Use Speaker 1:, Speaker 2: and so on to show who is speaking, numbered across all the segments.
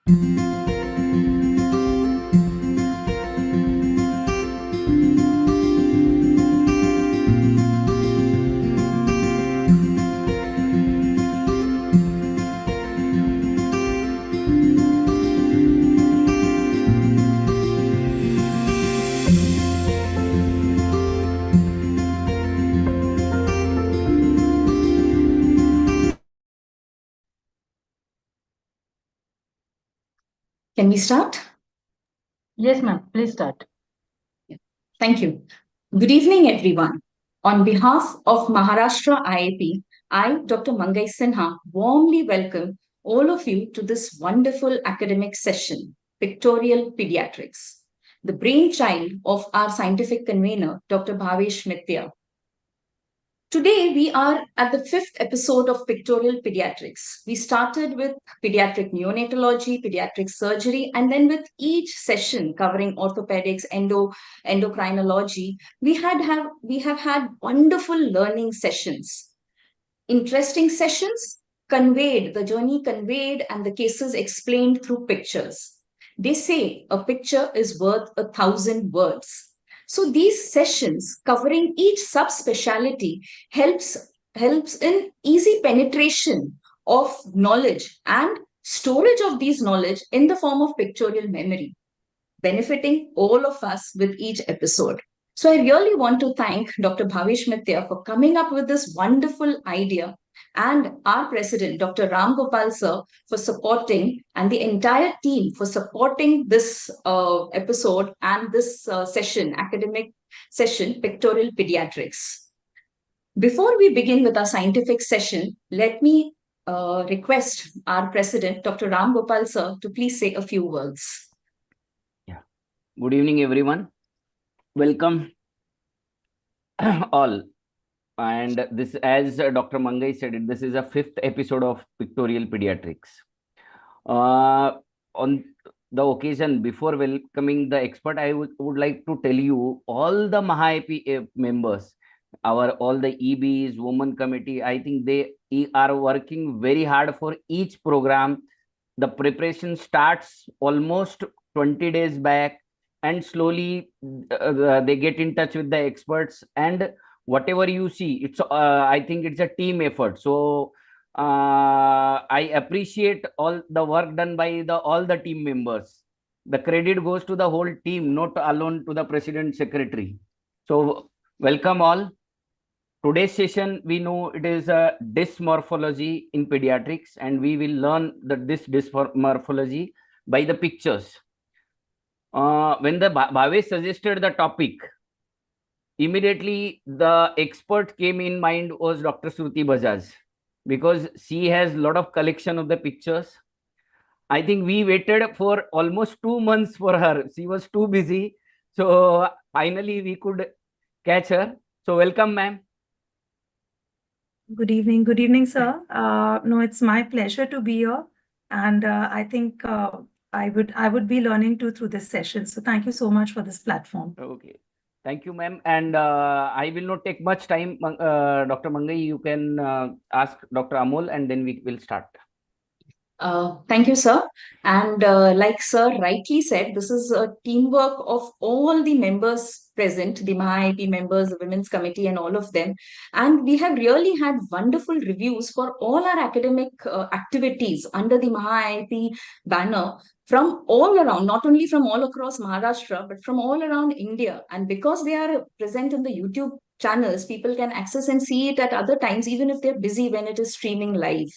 Speaker 1: Can we start?
Speaker 2: Yes, ma'am. Please start.
Speaker 1: Thank you. Good evening, everyone. On behalf of Maharashtra IIP, I, Dr. Mangai Sinha, warmly welcome all of you to this wonderful academic session, Pictorial Pediatrics, the brainchild of our scientific convener, Dr. Bhavesh Mithya. Today, we are at the 5th episode of Pictorial Pediatrics. We started with pediatric neonatology, pediatric surgery, and then with each session covering orthopedics, endocrinology, we have had wonderful learning sessions. Interesting sessions conveyed, the journey conveyed, and the cases explained through pictures. They say a picture is worth 1,000 words. So these sessions covering each subspecialty helps in easy penetration of knowledge and storage of these knowledge in the form of pictorial memory, benefiting all of us with each episode. So I really want to thank Dr. Bhavesh Mithya for coming up with this wonderful idea, and our president, Dr. Ram Gopal sir, for supporting, and the entire team for supporting this episode and this academic session, Pictorial Pediatrics. Before we begin with our scientific session, let me request our president, Dr. Ram Gopal sir, to please say a few words.
Speaker 3: Yeah. Good evening, everyone. Welcome all. And this, as Dr. Mangai said it, this is a 5th episode of Pictorial Pediatrics. On the occasion, before welcoming the expert, I would like to tell you all the MAHA-IP members, all the EBs, Women Committee, I think they are working very hard for each program. The preparation starts almost 20 days back, and slowly they get in touch with the experts, and whatever you see, it's I think it's a team effort. So I appreciate all the work done by all the team members. The credit goes to the whole team, not alone to the president, secretary. So welcome all. Today's session, we know it is a dysmorphology in pediatrics, and we will learn this dysmorphology by the pictures. When the Bhavesh suggested the topic, immediately the expert came in mind was Dr. Shruti Bajaj, because she has a lot of collection of the pictures. I think we waited for almost 2 months for her. She was too busy. So finally we could catch her. So welcome, ma'am.
Speaker 4: Good evening. Good evening, sir. No, it's my pleasure to be here. And I think I would be learning too through this session. So thank you so much for this platform.
Speaker 3: Okay. Thank you, ma'am. And I will not take much time. Dr. Mangai, you can ask Dr. Amol, and then we will start.
Speaker 1: Thank you, sir. And like sir rightly said, this is a teamwork of all the members present, the MAHA-IP members, the Women's Committee, and all of them. And we have really had wonderful reviews for all our academic activities under the MAHA-IP banner from all around, not only from all across Maharashtra, but from all around India. And because they are present in the YouTube channels, people can access and see it at other times, even if they're busy when it is streaming live.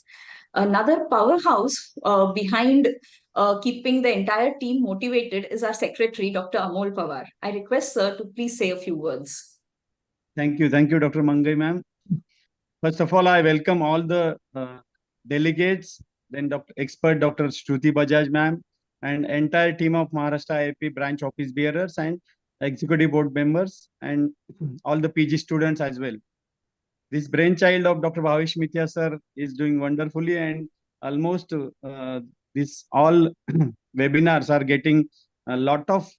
Speaker 1: Another powerhouse behind keeping the entire team motivated is our secretary, Dr. Amol Pawar. I request sir to please say a few words.
Speaker 5: Thank you, Dr. Mangai, ma'am. First of all, I welcome all the delegates, then expert Dr. Shruti Bajaj, ma'am, and entire team of Maharashtra IIP branch office bearers and executive board members, and all the PG students as well. This brainchild of Dr. Bhavesh Mithya sir is doing wonderfully, and almost this all webinars are getting a lot of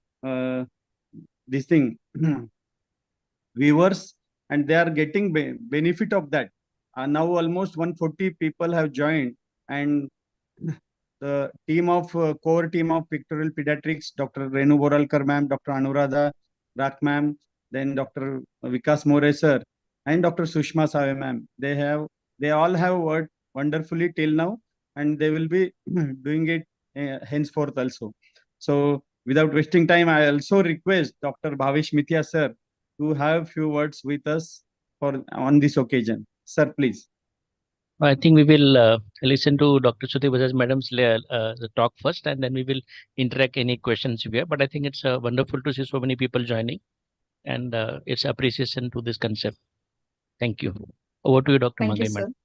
Speaker 5: viewers, and they are getting benefit of that. Now almost 140 people have joined, and the core team of Pictorial Pediatrics, Dr. Renu Boralkar ma'am, Dr. Anuradha Rak ma'am, then Dr. Vikas More sir, and Dr. Sushma Save ma'am. They all have worked wonderfully till now, and they will be doing it henceforth also. So without wasting time, I also request Dr. Bhavesh Mithya sir to have few words with us on this occasion. Sir, please.
Speaker 6: I think we will listen to Dr. Shruti Bajaj Madam's talk first, and then we will interact any questions you have. But I think it's wonderful to see so many people joining, and it's appreciation to this concept. Thank you. Over to you, Dr.
Speaker 1: Thank you,
Speaker 6: Mangai
Speaker 1: sir.
Speaker 6: Madam.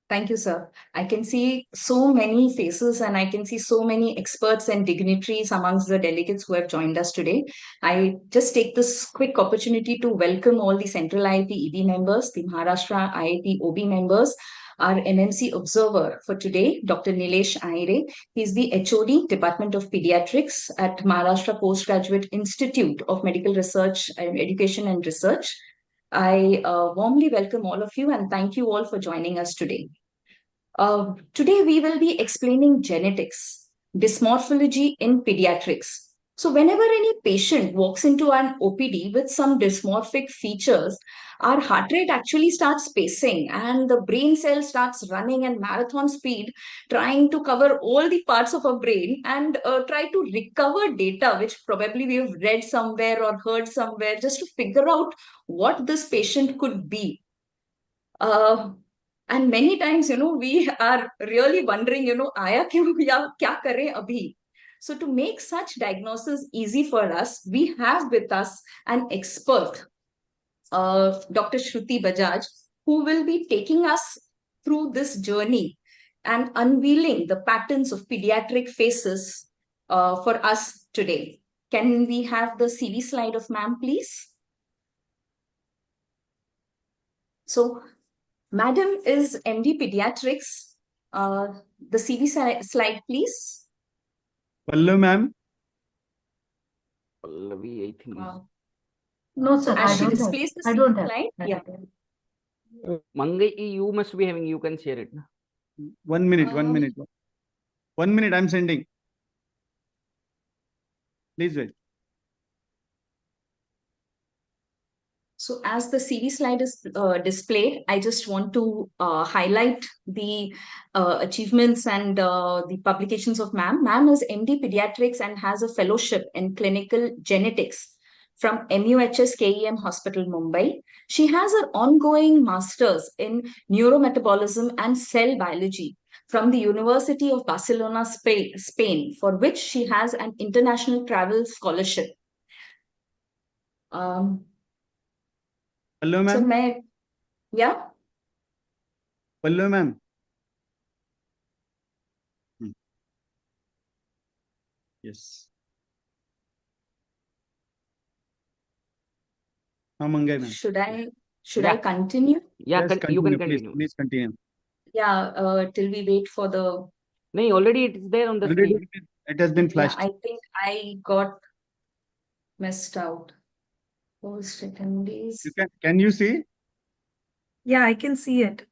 Speaker 1: Thank you, sir. I can see so many faces and I can see so many experts and dignitaries amongst the delegates who have joined us today. I just take this quick opportunity to welcome all the Central IIT EB members, the Maharashtra IIT OB members, our MMC observer for today, Dr. Nilesh Aire. He is the HOD, Department of Pediatrics at Maharashtra Postgraduate Institute of Medical Research and Education and Research. I warmly welcome all of you and thank you all for joining us today. Today we will be explaining genetics, dysmorphology in pediatrics. So whenever any patient walks into an OPD with some dysmorphic features, our heart rate actually starts pacing and the brain cell starts running at marathon speed, trying to cover all the parts of our brain and try to recover data, which probably we have read somewhere or heard somewhere, just to figure out what this patient could be. And many times, we are really wondering, आया क्यों या क्या करें अभी? So to make such diagnosis easy for us, we have with us an expert, Dr. Shruti Bajaj, who will be taking us through this journey and unveiling the patterns of pediatric faces for us today. Can we have the CV slide of ma'am, please? So, Madam is MD Pediatrics. The CV slide, please.
Speaker 5: Pallu ma'am.
Speaker 3: Pallavi, I think.
Speaker 2: No, sir,
Speaker 1: As
Speaker 2: I
Speaker 1: she
Speaker 2: don't have.
Speaker 1: displays the
Speaker 2: I don't
Speaker 1: CV
Speaker 2: have.
Speaker 1: slide, yeah.
Speaker 3: Mangai, you must be having, you can share it.
Speaker 5: 1 minute, 1 minute. 1 minute, I'm sending. Please wait.
Speaker 1: So as the CV slide is displayed, I just want to highlight the achievements and the publications of ma'am. Ma'am is MD Pediatrics and has a fellowship in clinical genetics from MUHS KEM Hospital, Mumbai. She has her ongoing master's in neurometabolism and cell biology from the University of Barcelona, Spain, for which she has an international travel scholarship.
Speaker 5: Pallu
Speaker 1: So,
Speaker 5: ma'am.
Speaker 1: yeah.
Speaker 5: Pallu ma'am. Yes. Mangai ma'am.
Speaker 1: Should I
Speaker 3: Yeah.
Speaker 1: continue?
Speaker 3: Yeah,
Speaker 5: Yes,
Speaker 3: you can
Speaker 5: please,
Speaker 3: continue.
Speaker 5: please continue.
Speaker 1: Yeah, till we wait for the.
Speaker 3: No, already it is there on the
Speaker 5: Already
Speaker 3: screen.
Speaker 5: it has been
Speaker 1: Yeah,
Speaker 5: flashed.
Speaker 1: I think I got messed out. Post attendees.
Speaker 5: Can you see?
Speaker 4: Yeah, I can see it.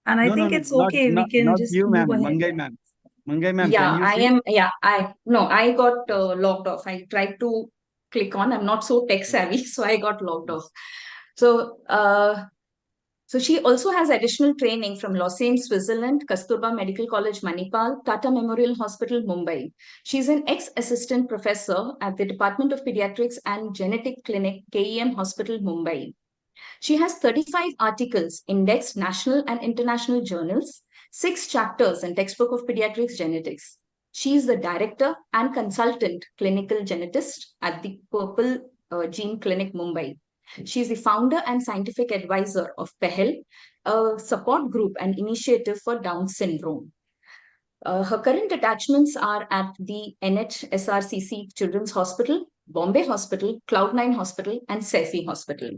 Speaker 4: And I think it's okay. We can
Speaker 5: not
Speaker 4: just
Speaker 5: you,
Speaker 4: move
Speaker 5: ma'am.
Speaker 4: ahead.
Speaker 5: Mangai ma'am. Mangai ma'am,
Speaker 1: Yeah,
Speaker 5: can you
Speaker 1: I
Speaker 5: see?
Speaker 1: am. Yeah, I got logged off. I tried to click on. I'm not so tech savvy, so I got logged off. So she also has additional training from Lausanne, Switzerland, Kasturba Medical College, Manipal, Tata Memorial Hospital, Mumbai. She's an ex-assistant professor at the Department of Pediatrics and Genetic Clinic, KEM Hospital, Mumbai. She has 35 articles indexed national and international journals, 6 chapters in Textbook of Pediatrics Genetics. She is the director and consultant clinical genetist at the Purple Gene Clinic, Mumbai. She is the founder and scientific advisor of PEHEL, a support group and initiative for Down syndrome. Her current attachments are at the NHSRCC Children's Hospital, Bombay Hospital, Cloud9 Hospital, and Saifi Hospital.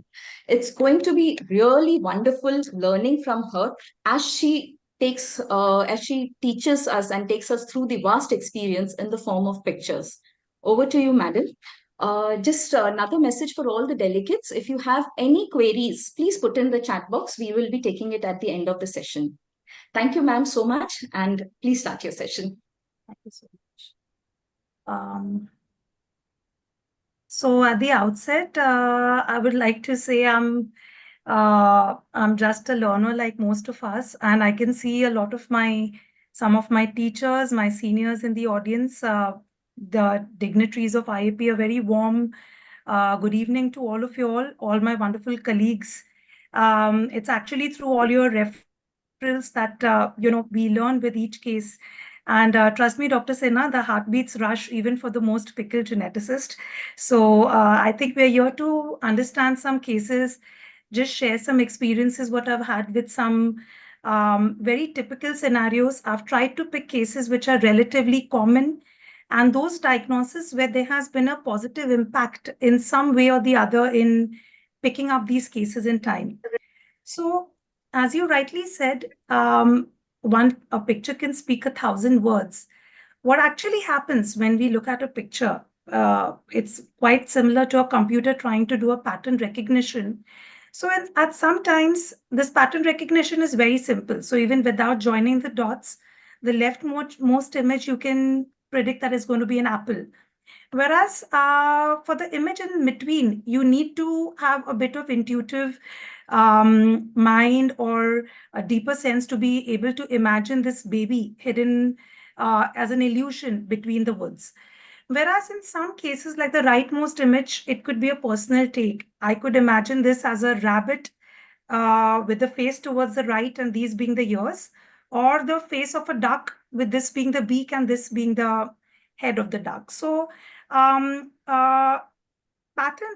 Speaker 1: It's going to be really wonderful learning from her as she teaches us and takes us through the vast experience in the form of pictures. Over to you, madam. Just another message for all the delegates. If you have any queries, please put in the chat box. We will be taking it at the end of the session. Thank you, ma'am, so much. And please start your session.
Speaker 4: Thank you so much. So at the outset, I would like to say I'm just a learner like most of us, and I can see a lot of some of my teachers, my seniors in the audience, the dignitaries of IAP. A very warm good evening to all of you all my wonderful colleagues. It's actually through all your referrals that we learn with each case. And trust me, Dr. Sinha, the heartbeats rush even for the most pickled geneticist. So I think we're here to understand some cases, just share some experiences, what I've had with some very typical scenarios. I've tried to pick cases which are relatively common and those diagnoses where there has been a positive impact in some way or the other in picking up these cases in time. So as you rightly said, a picture can speak 1,000 words. What actually happens when we look at a picture, it's quite similar to a computer trying to do a pattern recognition. So at sometimes this pattern recognition is very simple. So even without joining the dots, the leftmost image, you can predict that is going to be an apple. Whereas for the image in between, you need to have a bit of intuitive mind or a deeper sense to be able to imagine this baby hidden as an illusion between the woods. Whereas in some cases, like the rightmost image, it could be a personal take. I could imagine this as a rabbit with the face towards the right and these being the ears, or the face of a duck with this being the beak and this being the head of the duck. So pattern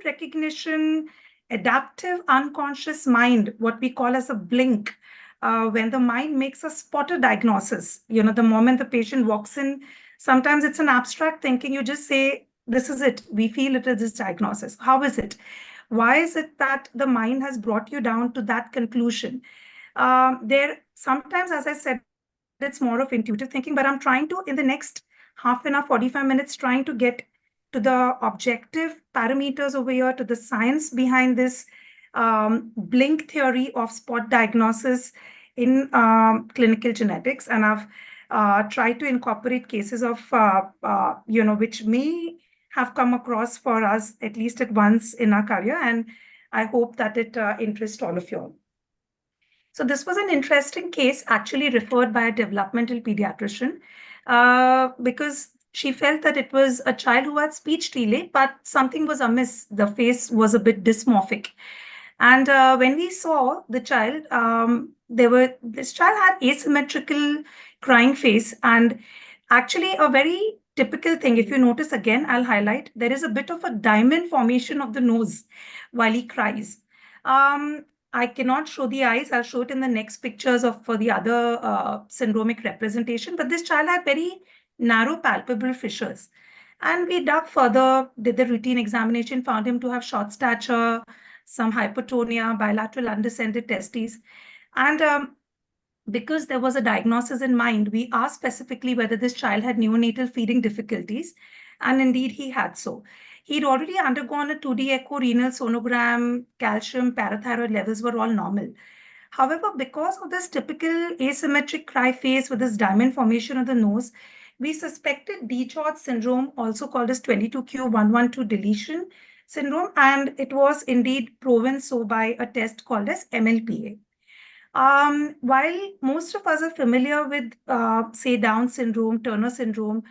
Speaker 4: recognition, adaptive unconscious mind, what we call as a blink, when the mind makes a spotter diagnosis, the moment the patient walks in, sometimes it's an abstract thinking, you just say, this is it, we feel it is this diagnosis. How is it? Why is it that the mind has brought you down to that conclusion? There sometimes, as I said, it's more of intuitive thinking, but I'm trying to, in the next half an hour, 45 minutes, trying to get to the objective parameters over here, to the science behind this blink theory of spot diagnosis in clinical genetics. And I've tried to incorporate cases of, which may have come across for us at least at once in our career. And I hope that it interests all of you all. So this was an interesting case actually referred by a developmental pediatrician because she felt that it was a child who had speech delay, but something was amiss. The face was a bit dysmorphic. And when we saw the child, this child had asymmetrical crying face, and actually a very typical thing, if you notice again, I'll highlight, there is a bit of a diamond formation of the nose while he cries. I cannot show the eyes. I'll show it in the next pictures for the other syndromic representation. But this child had very narrow palpable fissures. And we dug further, did the routine examination, found him to have short stature, some hypotonia, bilateral undescended testes. And because there was a diagnosis in mind, we asked specifically whether this child had neonatal feeding difficulties. And indeed, he had so. He'd already undergone a 2D echo, renal sonogram, calcium, parathyroid levels were all normal. However, because of this typical asymmetric cry face with this diamond formation of the nose, we suspected DiGeorge syndrome, also called as 22q112 deletion syndrome, and it was indeed proven so by a test called as MLPA. While most of us are familiar with, say, Down syndrome, Turner syndrome,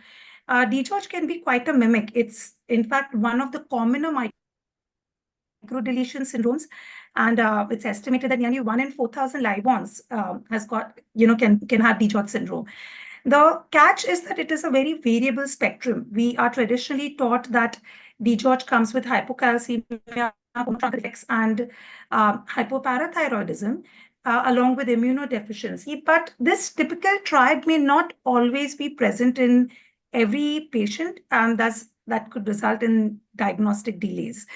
Speaker 4: DiGeorge can be quite a mimic. It's, in fact, one of the commoner microdeletion syndromes, and it's estimated that nearly 1 in 4,000 live-borns has got, can have DiGeorge syndrome. The catch is that it is a very variable spectrum. We are traditionally taught that DiGeorge comes with hypocalcemia, and hypoparathyroidism, along with immunodeficiency. But this typical triad may not always be present in every patient, and that could result in diagnostic delays.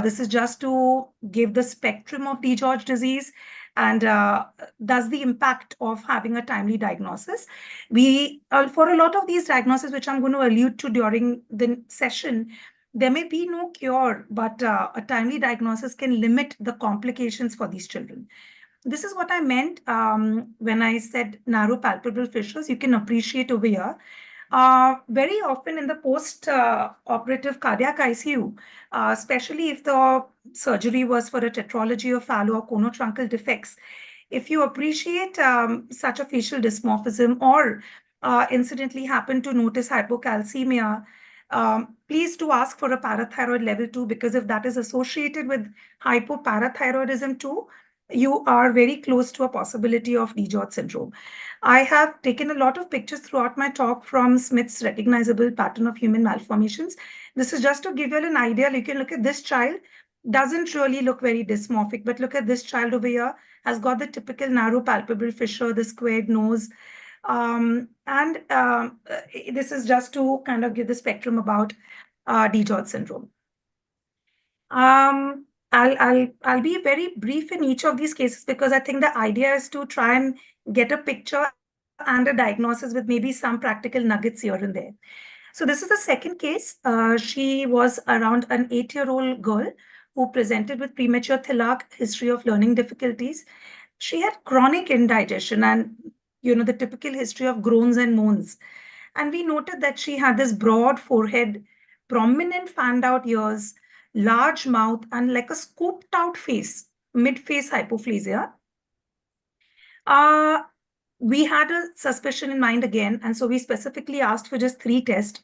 Speaker 4: This is just to give the spectrum of DiGeorge disease and thus the impact of having a timely diagnosis. We, for a lot of these diagnoses, which I'm going to allude to during the session, there may be no cure, but a timely diagnosis can limit the complications for these children. This is what I meant when I said narrow palpable fissures. You can appreciate over here. Very often in the post-operative cardiac ICU, especially if the surgery was for a tetralogy of fallow or conotruncal defects, if you appreciate such a facial dysmorphism or incidentally happen to notice hypocalcemia, please do ask for a parathyroid level 2, because if that is associated with hypoparathyroidism too, you are very close to a possibility of DiGeorge syndrome. I have taken a lot of pictures throughout my talk from Smith's recognizable pattern of human malformations. This is just to give you an idea. You can look at this child, doesn't really look very dysmorphic, but look at this child over here, has got the typical narrow palpebral fissure, the squared nose. This is just to kind of give the spectrum about DiGeorge syndrome. I'll be very brief in each of these cases because I think the idea is to try and get a picture and a diagnosis with maybe some practical nuggets here and there. So this is the second case. She was around an 8-year-old girl who presented with premature Thilac, history of learning difficulties. She had chronic indigestion and, the typical history of groans and moans. And we noted that she had this broad forehead, prominent fanned out ears, large mouth, and like a scooped out face, mid-face hypoplasia. We had a suspicion in mind again, and so we specifically asked for just 3 tests.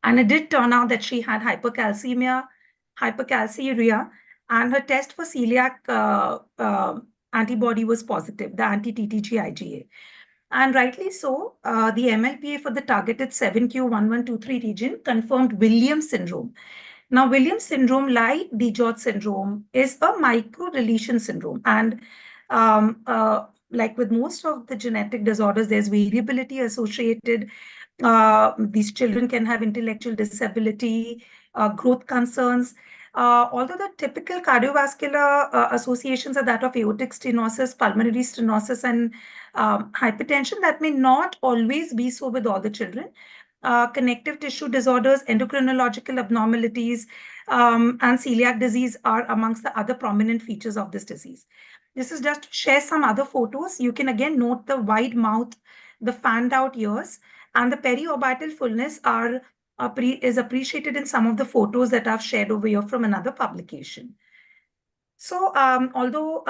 Speaker 4: And it did turn out that she had hypercalcemia, hypercalciuria, and her test for celiac antibody was positive, the anti-TTG IgA. And rightly so, the MLPA for the targeted 7q1123 region confirmed Williams syndrome. Now, Williams syndrome, like DiGeorge syndrome, is a micro-deletion syndrome. And like with most of the genetic disorders, there's variability associated. These children can have intellectual disability, growth concerns. Although the typical cardiovascular associations are that of aortic stenosis, pulmonary stenosis, and hypertension, that may not always be so with all the children. Connective tissue disorders, endocrinological abnormalities, and celiac disease are amongst the other prominent features of this disease. This is just to share some other photos. You can again note the wide mouth, the fanned out ears, and the periorbital fullness is appreciated in some of the photos that I've shared over here from another publication. So although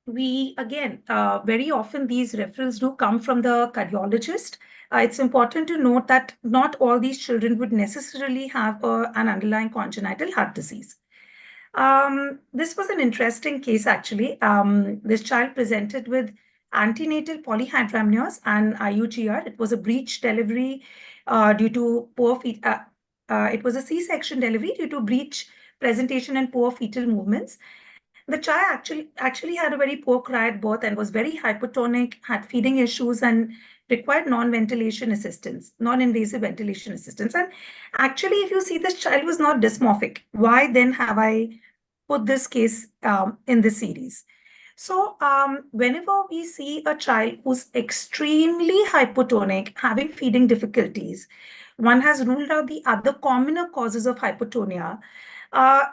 Speaker 4: we, again, very often these referrals do come from the cardiologist, it's important to note that not all these children would necessarily have an underlying congenital heart disease. This was an interesting case, actually. This child presented with antenatal polyhydramnios and IUGR. It was a breech delivery due to poor it was a C-section delivery due to breech presentation and poor fetal movements. The child actually had a very poor cry at birth and was very hypotonic, had feeding issues, and required non-invasive ventilation assistance. And actually, if you see, this child was not dysmorphic. Why then have I put this case in this series? So whenever we see a child who's extremely hypotonic, having feeding difficulties, one has ruled out the other commoner causes of hypotonia.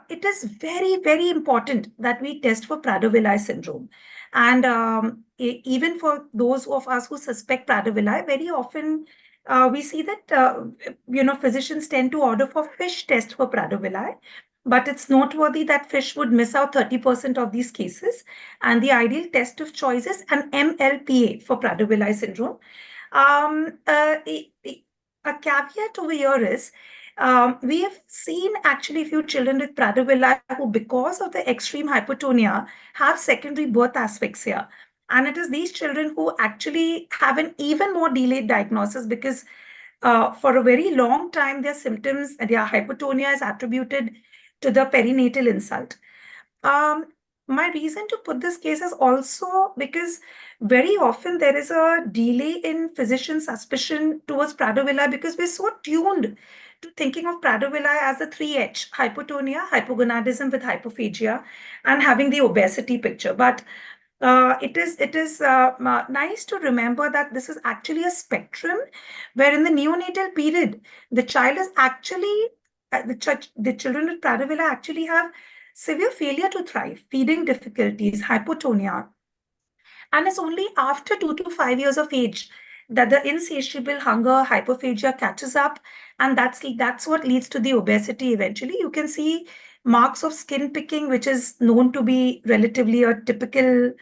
Speaker 4: It is very, very important that we test for Prader-Willi syndrome. And even for those of us who suspect Prader-Willi, very often we see that, physicians tend to order for FISH test for Prader-Willi. But it's noteworthy that FISH would miss out 30% of these cases. And the ideal test of choice is an MLPA for Prader-Willi syndrome. A caveat over here is, we have seen actually a few children with Prader-Willi who, because of the extreme hypotonia, have secondary birth asphyxia. And it is these children who actually have an even more delayed diagnosis because for a very long time, their symptoms, their hypotonia is attributed to the perinatal insult. My reason to put this case is also because very often there is a delay in physician suspicion towards Prader-Willi because we're so tuned to thinking of Prader-Willi as the 3H, hypotonia, hypogonadism with hypophagia, and having the obesity picture. But it is nice to remember that this is actually a spectrum where in the neonatal period, the child is actually, the children with Prader-Willi actually have severe failure to thrive, feeding difficulties, hypotonia. And it's only after 2 to 5 years of age that the insatiable hunger, hyperphagia catches up, and that's what leads to the obesity eventually. You can see marks of skin picking, which is known to be relatively a typical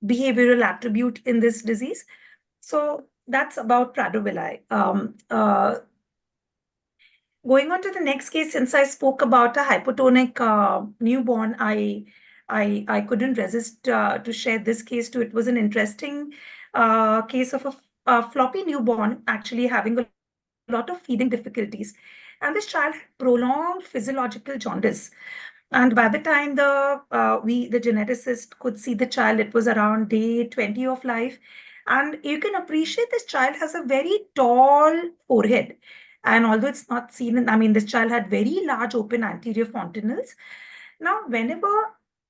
Speaker 4: behavioral attribute in this disease. So that's about Prader-Willi. Going on to the next case, since I spoke about a hypotonic newborn, I couldn't resist to share this case too. It was an interesting case of a floppy newborn actually having a lot of feeding difficulties. And this child had prolonged physiological jaundice. And by the time the geneticist could see the child, it was around day 20 of life. And you can appreciate this child has a very tall forehead. And although it's not seen, this child had very large open anterior fontanelles. Now, whenever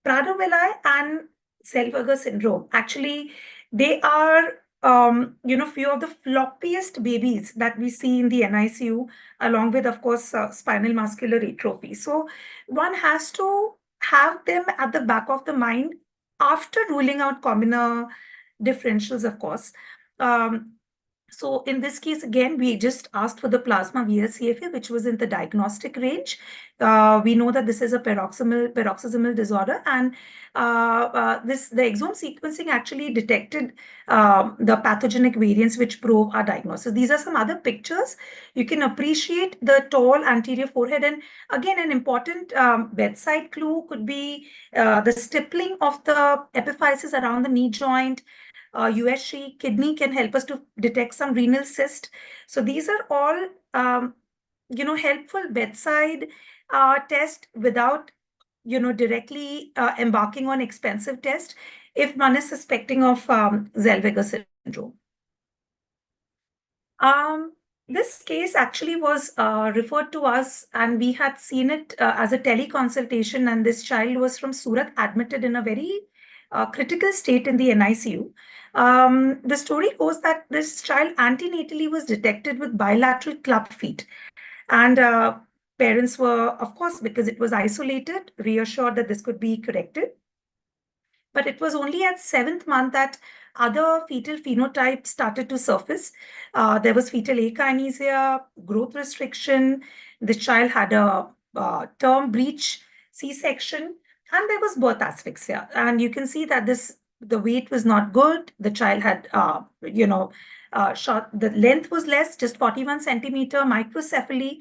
Speaker 4: Prader-Willi and Zellweger syndrome, actually, they are, few of the floppiest babies that we see in the NICU, along with, of course, spinal muscular atrophy. So one has to have them at the back of the mind after ruling out commoner differentials, of course. So in this case, again, we just asked for the plasma VLCFA, which was in the diagnostic range. We know that this is a paroxysmal disorder, and the exome sequencing actually detected the pathogenic variants which prove our diagnosis. These are some other pictures. You can appreciate the tall anterior forehead, and again, an important bedside clue could be the stippling of the epiphysis around the knee joint. USG kidney can help us to detect some renal cyst. So these are all, helpful bedside test without, directly embarking on expensive test if one is suspecting of Zellweger syndrome. This case actually was referred to us, and we had seen it as a teleconsultation, and this child was from Surat, admitted in a very critical state in the NICU. The story goes that this child antenatally was detected with bilateral club feet, and parents were, of course, because it was isolated, reassured that this could be corrected. But it was only at 7th month that other fetal phenotypes started to surface. There was fetal akinesia, growth restriction. The child had a term breech C-section, and there was birth asphyxia. And you can see that the weight was not good. The child had, the length was less, just 41 centimeter, microcephaly.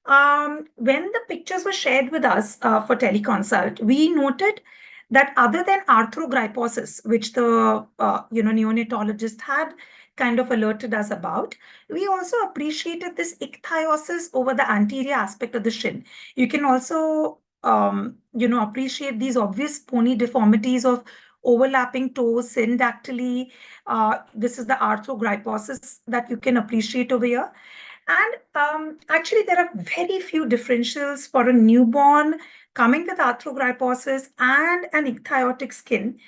Speaker 4: When the pictures were shared with us for teleconsult, we noted that other than arthrogryposis, which the neonatologist had kind of alerted us about, we also appreciated this ichthyosis over the anterior aspect of the shin. You can also appreciate these obvious pony deformities of overlapping toes, syndactyly. This is the arthrogryposis that you can appreciate over here. And actually, there are very few differentials for a newborn coming with arthrogryposis and an ichthyotic skin.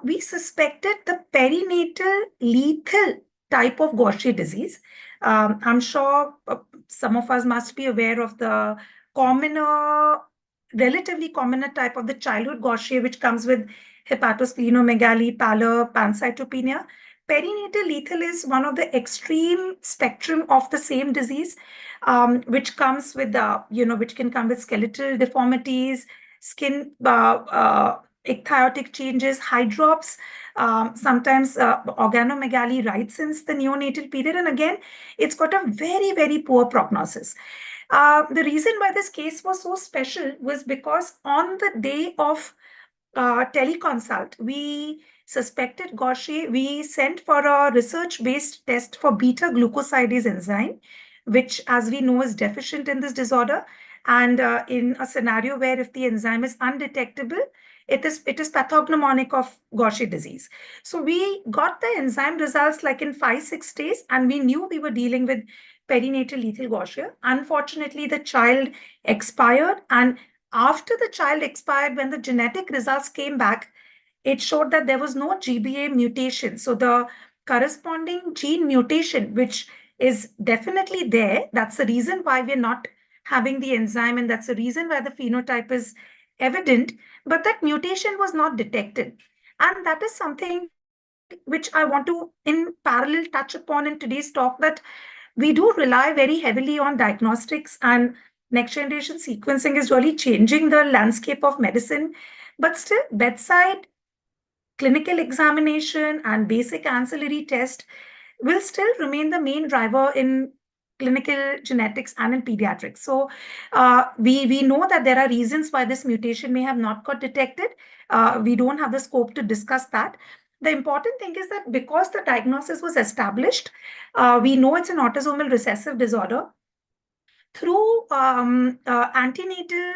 Speaker 4: We suspected the perinatal lethal type of Gaucher disease. I'm sure some of us must be aware of the relatively commoner type of the childhood Gaucher, which comes with hepatosplenomegaly, pallor, pancytopenia. Perinatal lethal is one of the extreme spectrum of the same disease, which comes with which can come with skeletal deformities, skin ichthyotic changes, hydrops, sometimes organomegaly right since the neonatal period. And again, it's got a very, very poor prognosis. The reason why this case was so special was because on the day of teleconsult, we suspected Gaucher. We sent for a research-based test for beta-glucosidase enzyme, which, as we know, is deficient in this disorder. And in a scenario where if the enzyme is undetectable, it is pathognomonic of Gaucher disease. So we got the enzyme results like in 5-6 days, and we knew we were dealing with perinatal lethal Gaucher. Unfortunately, the child expired, and after the child expired, when the genetic results came back, it showed that there was no GBA mutation. So the corresponding gene mutation, which is definitely there, that's the reason why we're not having the enzyme, and that's the reason why the phenotype is evident, but that mutation was not detected. And that is something which I want to in parallel touch upon in today's talk, that we do rely very heavily on diagnostics, and next generation sequencing is really changing the landscape of medicine. But still, bedside clinical examination and basic ancillary test will still remain the main driver in clinical genetics and in pediatrics. So we know that there are reasons why this mutation may have not got detected. We don't have the scope to discuss that. The important thing is that because the diagnosis was established, we know it's an autosomal recessive disorder. Through antenatal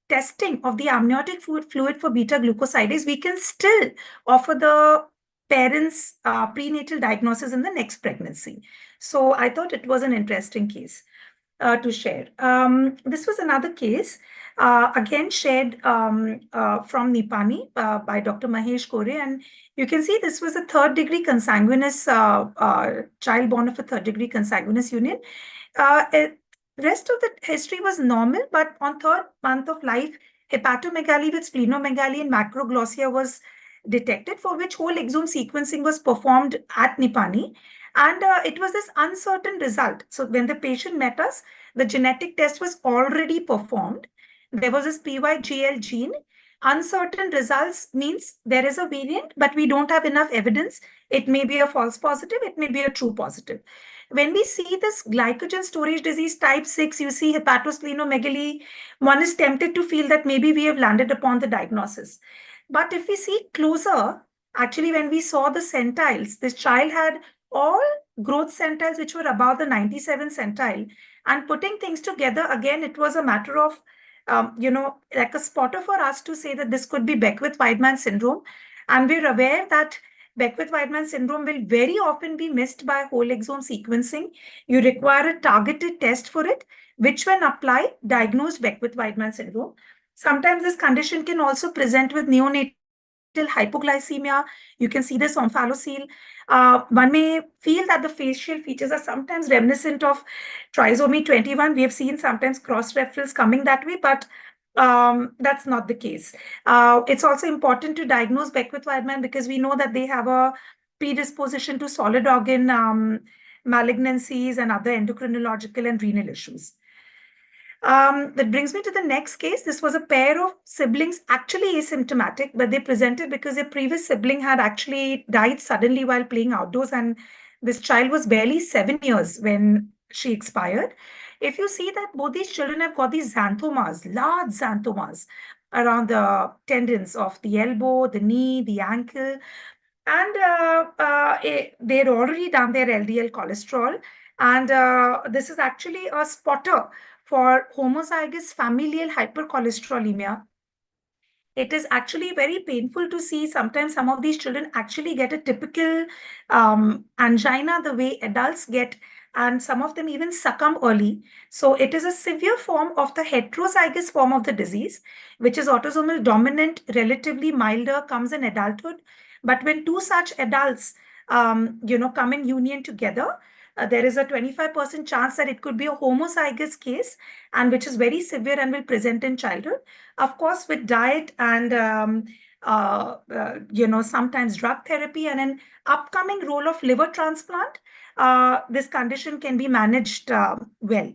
Speaker 4: testing of the amniotic fluid for beta glucosidase, we can still offer the parents prenatal diagnosis in the next pregnancy. So I thought it was an interesting case to share. This was another case, again shared from Nipani by Dr. Mahesh Kore. And you can see this was a third-degree consanguineous child born of a third-degree consanguineous union. Rest of the history was normal, but on third month of life, hepatomegaly with splenomegaly and macroglossia was detected, for which whole exome sequencing was performed at Nipani. And it was this uncertain result. So when the patient met us, the genetic test was already performed. There was this PYGL gene. Uncertain results means there is a variant, but we don't have enough evidence. It may be a false positive, it may be a true positive. When we see this glycogen storage disease type 6, you see hepatosplenomegaly, one is tempted to feel that maybe we have landed upon the diagnosis. But if we see closer, actually, when we saw the centiles, this child had all growth centiles which were above the 97 centile. And putting things together, again, it was a matter of, like a spotter for us to say that this could be Beckwith-Wiedemann syndrome. And we're aware that Beckwith-Wiedemann syndrome will very often be missed by whole exome sequencing. You require a targeted test for it, which when applied, diagnose Beckwith-Wiedemann syndrome. Sometimes this condition can also present with neonatal hypoglycemia. You can see this omphaloceal. One may feel that the facial features are sometimes reminiscent of trisomy 21. We have seen sometimes cross-referrals coming that way, but that's not the case. It's also important to diagnose Beckwith-Wiedemann because we know that they have a predisposition to solid organ malignancies and other endocrinological and renal issues. That brings me to the next case. This was a pair of siblings, actually asymptomatic, but they presented because their previous sibling had actually died suddenly while playing outdoors, and this child was barely 7 years when she expired. If you see that both these children have got these xanthomas, large xanthomas around the tendons of the elbow, the knee, the ankle, and they'd already done their LDL cholesterol. And this is actually a spotter for homozygous familial hypercholesterolemia. It is actually very painful to see sometimes some of these children actually get a typical angina the way adults get, and some of them even succumb early. So it is a severe form of the heterozygous form of the disease, which is autosomal dominant, relatively milder, comes in adulthood. But when two such adults, come in union together, there is a 25% chance that it could be a homozygous case, and which is very severe and will present in childhood. Of course, with diet and sometimes drug therapy and an upcoming role of liver transplant, this condition can be managed well.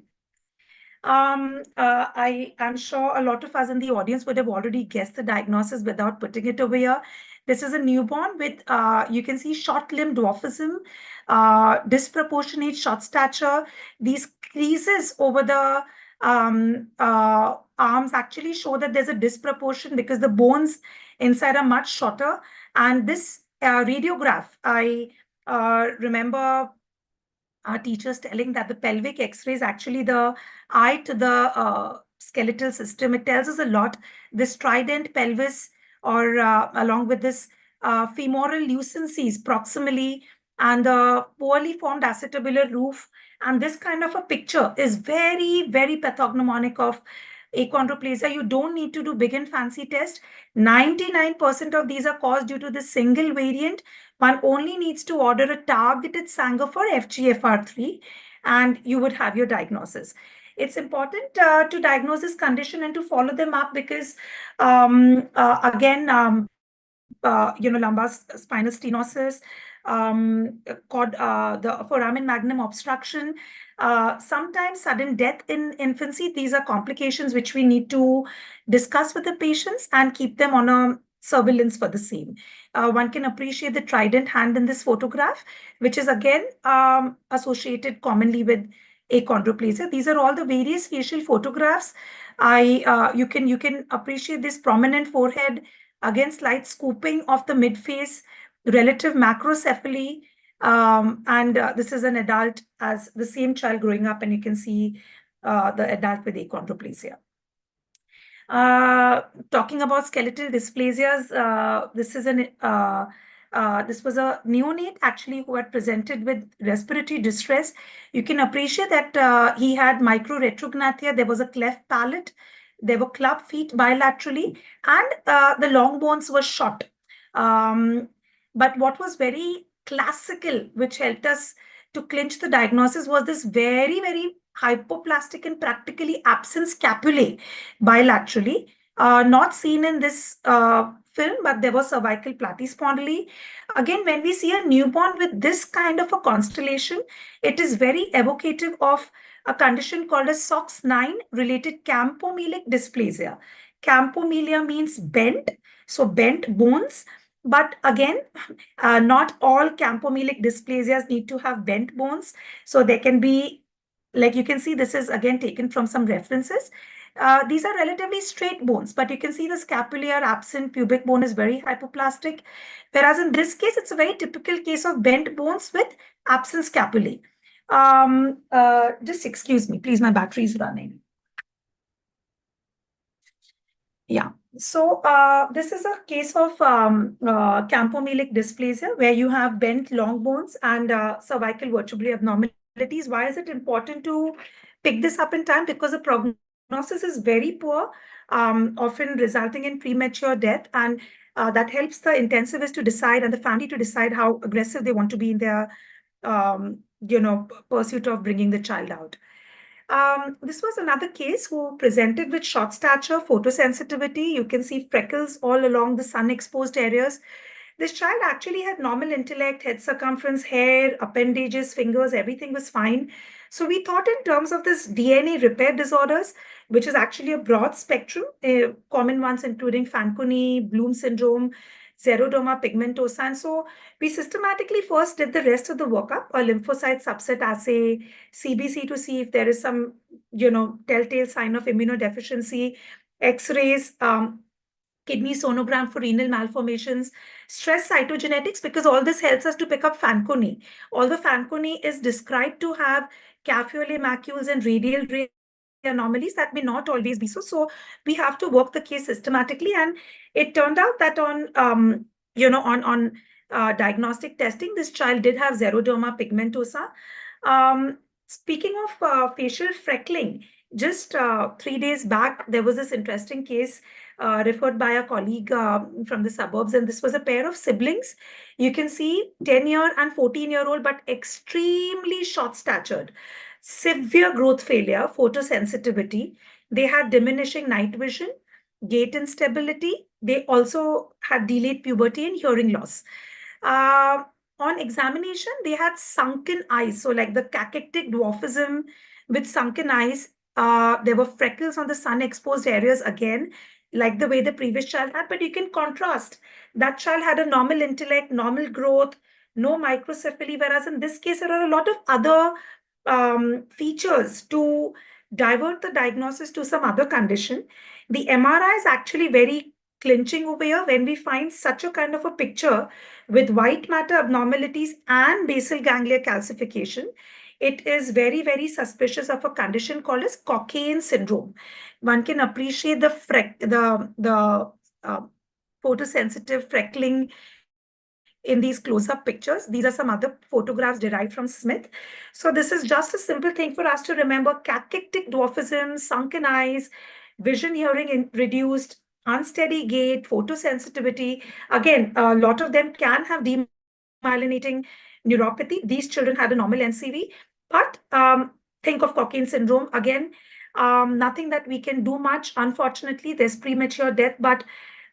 Speaker 4: I am sure a lot of us in the audience would have already guessed the diagnosis without putting it over here. This is a newborn with, you can see short limb dwarfism, disproportionate short stature. These creases over the arms actually show that there's a disproportion because the bones inside are much shorter. And this radiograph, I remember our teachers telling that the pelvic X-ray is actually the eye to the skeletal system. It tells us a lot. This trident pelvis, or along with this femoral lucencies proximally, and the poorly formed acetabular roof. And this kind of a picture is very, very pathognomonic of achondroplasia. You don't need to do big and fancy tests. 99% of these are caused due to the single variant. One only needs to order a targeted Sanger for FGFR3, and you would have your diagnosis. It's important to diagnose this condition and to follow them up because, lumbar spinal stenosis, the foramen magnum obstruction, sometimes sudden death in infancy. These are complications which we need to discuss with the patients and keep them on a surveillance for the same. One can appreciate the trident hand in this photograph, which is again associated commonly with achondroplasia. These are all the various facial photographs. You can appreciate this prominent forehead, again slight scooping of the mid face, relative macrocephaly, and this is an adult as the same child growing up, and you can see the adult with achondroplasia. Talking about skeletal dysplasias, this was a neonate actually who had presented with respiratory distress. You can appreciate that he had microretrognathia. There was a cleft palate. There were club feet bilaterally, and the long bones were short. But what was very classical, which helped us to clinch the diagnosis, was this very, very hypoplastic and practically absent scapulae bilaterally, not seen in this film, but there was cervical platyspondyly. Again, when we see a newborn with this kind of a constellation, it is very evocative of a condition called as SOX9 related Campomelic dysplasia. Campomelia means bent, so bent bones. But again, not all Campomelic dysplasias need to have bent bones. So there can be, like you can see, this is again taken from some references. These are relatively straight bones, but you can see the scapulae are absent, pubic bone is very hypoplastic. Whereas in this case, it's a very typical case of bent bones with absent scapulae. Just excuse me, please, my battery is running. Yeah. So this is a case of Campomelic dysplasia where you have bent long bones and cervical vertebrae abnormalities. Why is it important to pick this up in time? Because the prognosis is very poor, often resulting in premature death, and that helps the intensivist to decide and the family to decide how aggressive they want to be in their pursuit of bringing the child out. This was another case who presented with short stature, photosensitivity. You can see freckles all along the sun-exposed areas. This child actually had normal intellect, head circumference, hair, appendages, fingers, everything was fine. So we thought in terms of this DNA repair disorders, which is actually a broad spectrum, common ones including Fanconi, Bloom syndrome, xeroderma pigmentosa. And so we systematically first did the rest of the workup, a lymphocyte subset assay, CBC to see if there is some, telltale sign of immunodeficiency, X-rays, kidney sonogram for renal malformations, stress cytogenetics, because all this helps us to pick up Fanconi. Although Fanconi is described to have cafe-au-lait macules and radial ray anomalies, that may not always be so. So we have to work the case systematically. And it turned out that on diagnostic testing, this child did have xeroderma pigmentosa. Speaking of facial freckling, just 3 days back, there was this interesting case referred by a colleague from the suburbs, and this was a pair of siblings. You can see 10-year and 14-year-old, but extremely short-statured, severe growth failure, photosensitivity. They had diminishing night vision, gait instability. They also had delayed puberty and hearing loss. On examination, they had sunken eyes. So like the cachectic dwarfism with sunken eyes, there were freckles on the sun-exposed areas again, like the way the previous child had, but you can contrast. That child had a normal intellect, normal growth, no microcephaly, whereas in this case, there are a lot of other features to divert the diagnosis to some other condition. The MRI is actually very clinching over here when we find such a kind of a picture with white matter abnormalities and basal ganglia calcification. It is very, very suspicious of a condition called as Cockayne syndrome. One can appreciate the photosensitive freckling in these close-up pictures. These are some other photographs derived from Smith. So this is just a simple thing for us to remember: cachectic dwarfism, sunken eyes, vision, hearing reduced, unsteady gait, photosensitivity. Again, a lot of them can have demyelinating neuropathy. These children had a normal NCV, but think of Cockayne syndrome. Again, nothing that we can do much. Unfortunately, there's premature death, but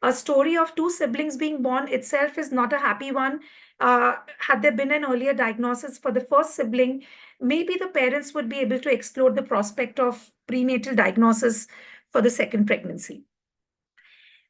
Speaker 4: a story of two siblings being born itself is not a happy one. Had there been an earlier diagnosis for the first sibling, maybe the parents would be able to explore the prospect of prenatal diagnosis for the second pregnancy.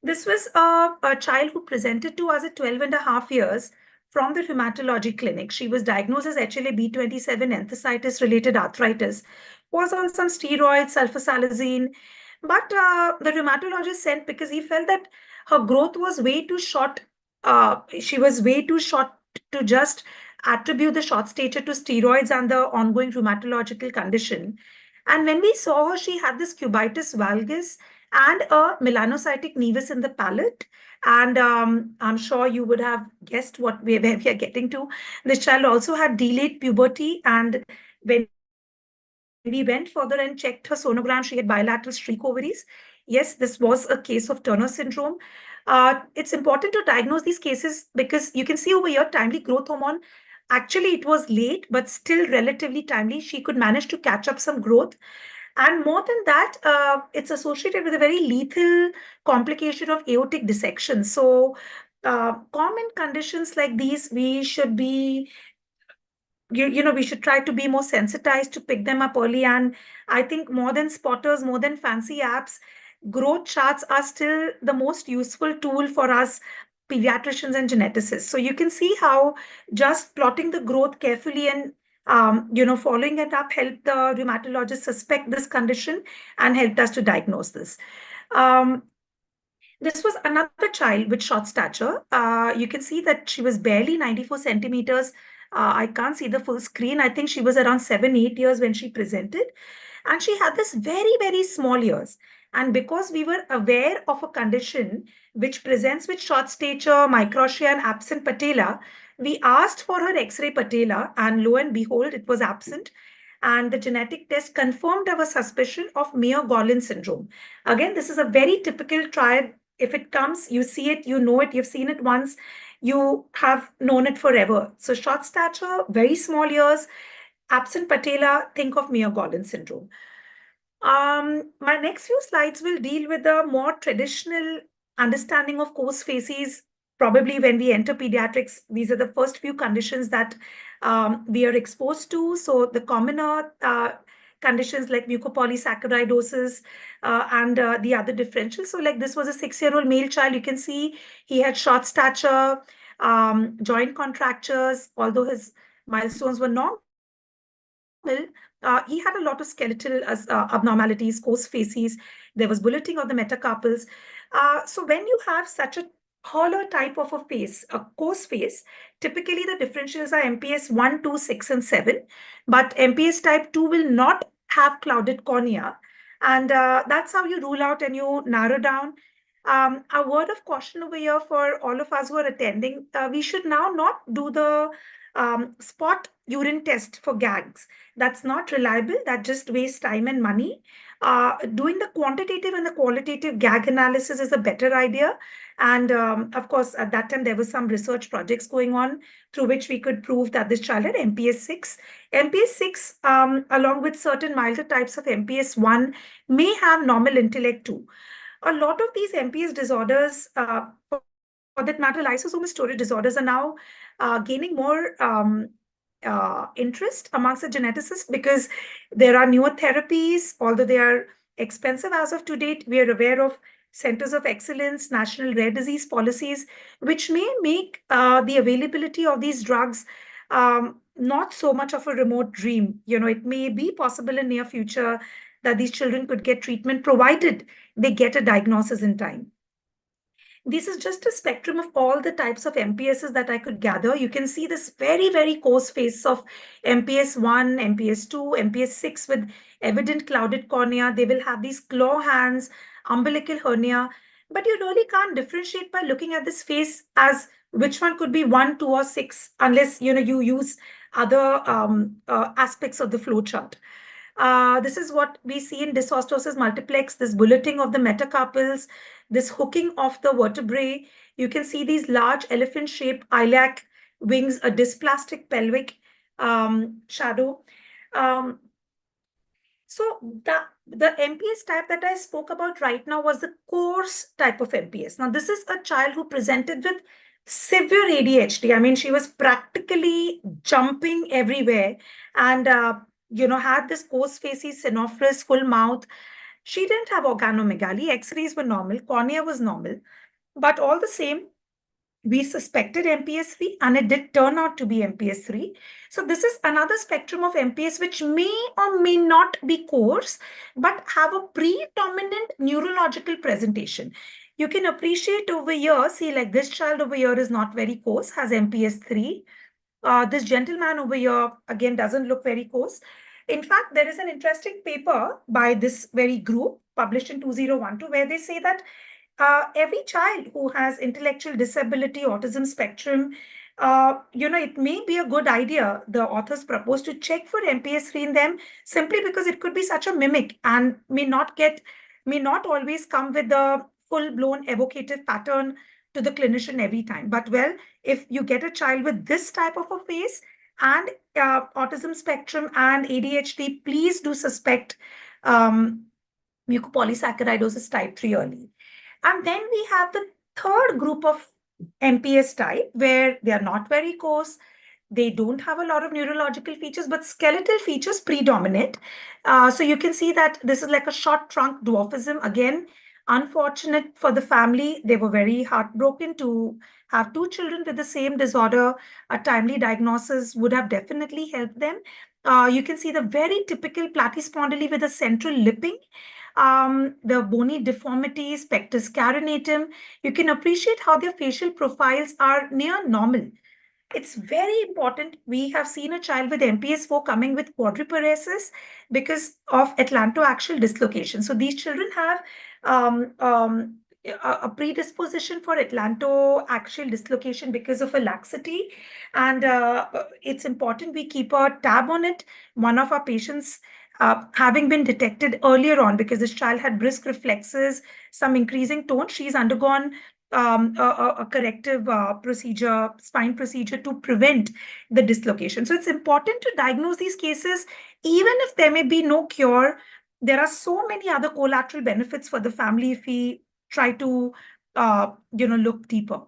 Speaker 4: This was a child who presented to us at 12 and a half years from the rheumatology clinic. She was diagnosed as HLA-B27 enthesitis-related arthritis, was on some steroids, sulfasalazine, but the rheumatologist sent because he felt that her growth was way too short. She was way too short to just attribute the short stature to steroids and the ongoing rheumatological condition. And when we saw her, she had this cubitus valgus and a melanocytic nevus in the palate. And I'm sure you would have guessed where we are getting to. This child also had delayed puberty, and when we went further and checked her sonogram, she had bilateral streak ovaries. Yes, this was a case of Turner syndrome. It's important to diagnose these cases because you can see over here timely growth hormone. Actually, it was late, but still relatively timely. She could manage to catch up some growth. And more than that, it's associated with a very lethal complication of aortic dissection. So, common conditions like these, we should be we should try to be more sensitized to pick them up early. And I think more than spotters, more than fancy apps, growth charts are still the most useful tool for us pediatricians and geneticists. So you can see how just plotting the growth carefully and following it up helped the rheumatologist suspect this condition and helped us to diagnose this. This was another child with short stature. You can see that she was barely 94 centimeters. I can't see the full screen. I think she was around 7-8 years when she presented. And she had this very, very small ears. And because we were aware of a condition which presents with short stature, microtia, and absent patella, we asked for her X-ray patella, and lo and behold, it was absent. And the genetic test confirmed our suspicion of Meier-Gorlin syndrome. Again, this is a very typical triad. If it comes, you see it, you know it, you've seen it once, you have known it forever. So short stature, very small ears, absent patella, think of Meier-Gorlin syndrome. My next few slides will deal with the more traditional understanding of coarse facies. Probably when we enter pediatrics, these are the first few conditions that we are exposed to. So the commoner conditions like mucopolysaccharidosis and the other differentials. So like this was a 6-year-old male child. You can see he had short stature, joint contractures, although his milestones were normal. He had a lot of skeletal abnormalities, coarse facies. There was bulleting of the metacarpals. So when you have such a hollow type of a face, a coarse face, typically the differentials are MPS 1, 2, 6, and 7. But MPS type 2 will not have clouded cornea. And that's how you rule out and you narrow down. A word of caution over here for all of us who are attending, we should now not do the spot urine test for gags. That's not reliable. That just wastes time and money. Doing the quantitative and the qualitative gag analysis is a better idea. And of course, at that time, there were some research projects going on through which we could prove that this child had MPS 6. MPS 6, along with certain milder types of MPS 1, may have normal intellect too. A lot of these MPS disorders, for that matter, lysosomal storage disorders, are now gaining more interest amongst the geneticists because there are newer therapies, although they are expensive as of to date. We are aware of centers of excellence, national rare disease policies, which may make the availability of these drugs not so much of a remote dream. It may be possible in near future that these children could get treatment provided they get a diagnosis in time. This is just a spectrum of all the types of MPSs that I could gather. You can see this very, very coarse face of MPS 1, MPS 2, MPS 6 with evident clouded cornea. They will have these claw hands, umbilical hernia, but you really can't differentiate by looking at this face as which one could be 1, 2, or 6, unless you use other aspects of the flow chart. This is what we see in dysostosis multiplex, this bulleting of the metacarpals, this hooking of the vertebrae. You can see these large elephant-shaped iliac wings, a dysplastic pelvic shadow. So the MPS type that I spoke about right now was the coarse type of MPS. Now, this is a child who presented with severe ADHD. I mean, she was practically jumping everywhere and, had this coarse facies, cyanophorus, full mouth. She didn't have organomegaly. X-rays were normal. Cornea was normal. But all the same, we suspected MPS 3 and it did turn out to be MPS 3. So this is another spectrum of MPS which may or may not be coarse, but have a predominant neurological presentation. You can appreciate over here, see like this child over here is not very coarse, has MPS 3. This gentleman over here, again, doesn't look very coarse. In fact, there is an interesting paper by this very group published in 2012 where they say that every child who has intellectual disability, autism spectrum, it may be a good idea, the authors propose, to check for MPS 3 in them, simply because it could be such a mimic and may not always come with the full-blown evocative pattern to the clinician every time. But well, if you get a child with this type of a face and autism spectrum and ADHD, please do suspect mucopolysaccharidosis type 3 early. And then we have the third group of MPS type where they are not very coarse. They don't have a lot of neurological features, but skeletal features predominate. So you can see that this is like a short trunk dwarfism. Again, unfortunate for the family. They were very heartbroken to have two children with the same disorder. A timely diagnosis would have definitely helped them. You can see the very typical platyspondyly with a central lipping. The bony deformities, pectus carinatum. You can appreciate how their facial profiles are near normal. It's very important. We have seen a child with MPS 4 coming with quadriparesis because of atlantoaxial dislocation. So these children have a predisposition for atlantoaxial dislocation because of a laxity. And it's important we keep a tab on it. One of our patients having been detected earlier on because this child had brisk reflexes, some increasing tone, she's undergone a corrective procedure, spine procedure to prevent the dislocation. So it's important to diagnose these cases, even if there may be no cure. There are so many other collateral benefits for the family if we try to, look deeper.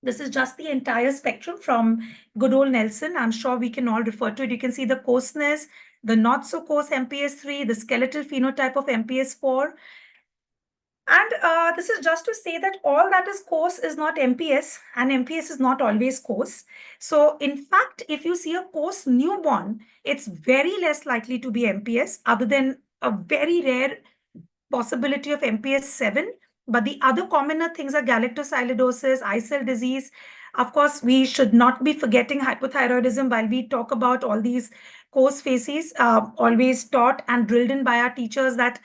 Speaker 4: This is just the entire spectrum from good old Nelson. I'm sure we can all refer to it. You can see the coarseness, the not so coarse MPS 3, the skeletal phenotype of MPS 4. And this is just to say that all that is coarse is not MPS, and MPS is not always coarse. So in fact, if you see a coarse newborn, it's very less likely to be MPS, other than a very rare possibility of MPS 7. But the other commoner things are galactosialidosis, eye cell disease. Of course, we should not be forgetting hypothyroidism while we talk about all these coarse faces, always taught and drilled in by our teachers that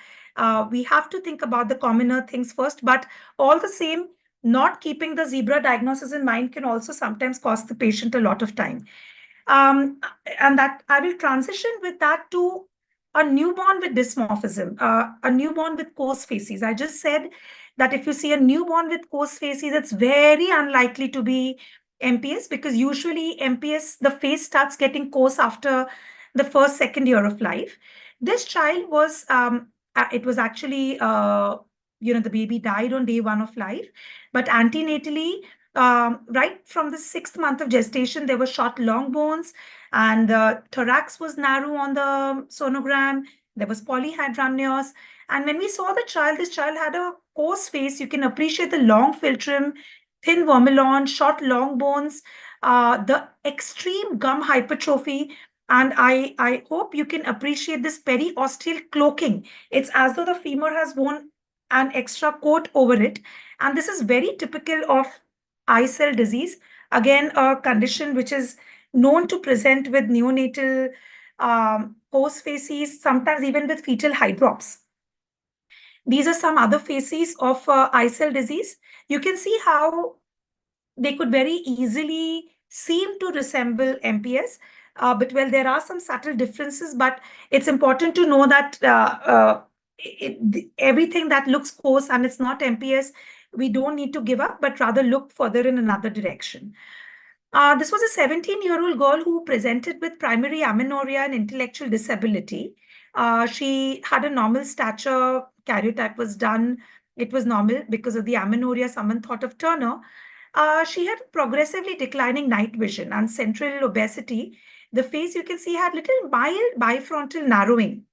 Speaker 4: we have to think about the commoner things first. But all the same, not keeping the zebra diagnosis in mind can also sometimes cost the patient a lot of time. And that I will transition with that to a newborn with dysmorphism, a newborn with coarse faces. I just said that if you see a newborn with coarse faces, it's very unlikely to be MPS, because usually MPS, the face starts getting coarse after the first, second year of life. This child was, it was actually, the baby died on day 1 of life, but antenatally, right from the 6th month of gestation, there were short long bones, and the thorax was narrow on the sonogram. There was polyhydramnios. And when we saw the child, this child had a coarse face. You can appreciate the long philtrum, thin vermilon, short long bones, the extreme gum hypertrophy. And I hope you can appreciate this periosteal cloaking. It's as though the femur has worn an extra coat over it. And this is very typical of eye cell disease. Again, a condition which is known to present with neonatal coarse faces, sometimes even with fetal hydrops. These are some other faces of eye cell disease. You can see how they could very easily seem to resemble MPS. But well, there are some subtle differences, but it's important to know that everything that looks coarse and it's not MPS, we don't need to give up, but rather look further in another direction. This was a 17-year-old girl who presented with primary amenorrhea and intellectual disability. She had a normal stature, karyotype was done. It was normal because of the amenorrhea. Someone thought of Turner. She had progressively declining night vision and central obesity. The face, you can see, had little mild bifrontal narrowing.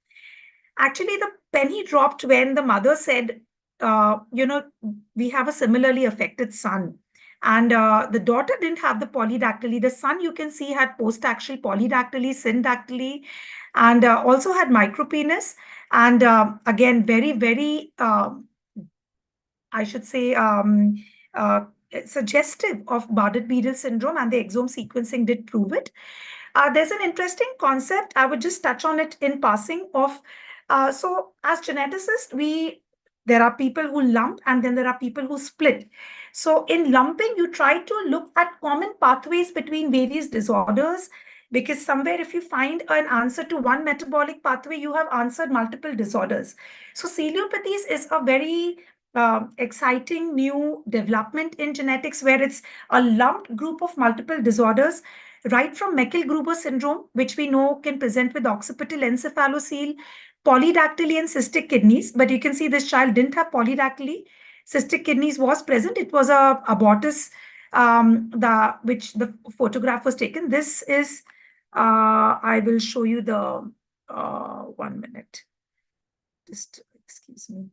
Speaker 4: Actually, the penny dropped when the mother said, we have a similarly affected son. And the daughter didn't have the polydactyly. The son, you can see, had postaxial polydactyly, syndactyly, and also had micropenis. And again, very, very, I should say, suggestive of Bardet-Biedl syndrome, and the exome sequencing did prove it. There's an interesting concept. I would just touch on it in passing of, so as geneticists, there are people who lump and then there are people who split. So in lumping, you try to look at common pathways between various disorders, because somewhere if you find an answer to one metabolic pathway, you have answered multiple disorders. So ciliopathies is a very exciting new development in genetics, where it's a lumped group of multiple disorders, right from Meckel-Gruber syndrome, which we know can present with occipital encephalocele, polydactyly, and cystic kidneys. But you can see this child didn't have polydactyly. Cystic kidneys was present. It was a abortus, which the photograph was taken. This is, I will show you the 1 minute. Just excuse me.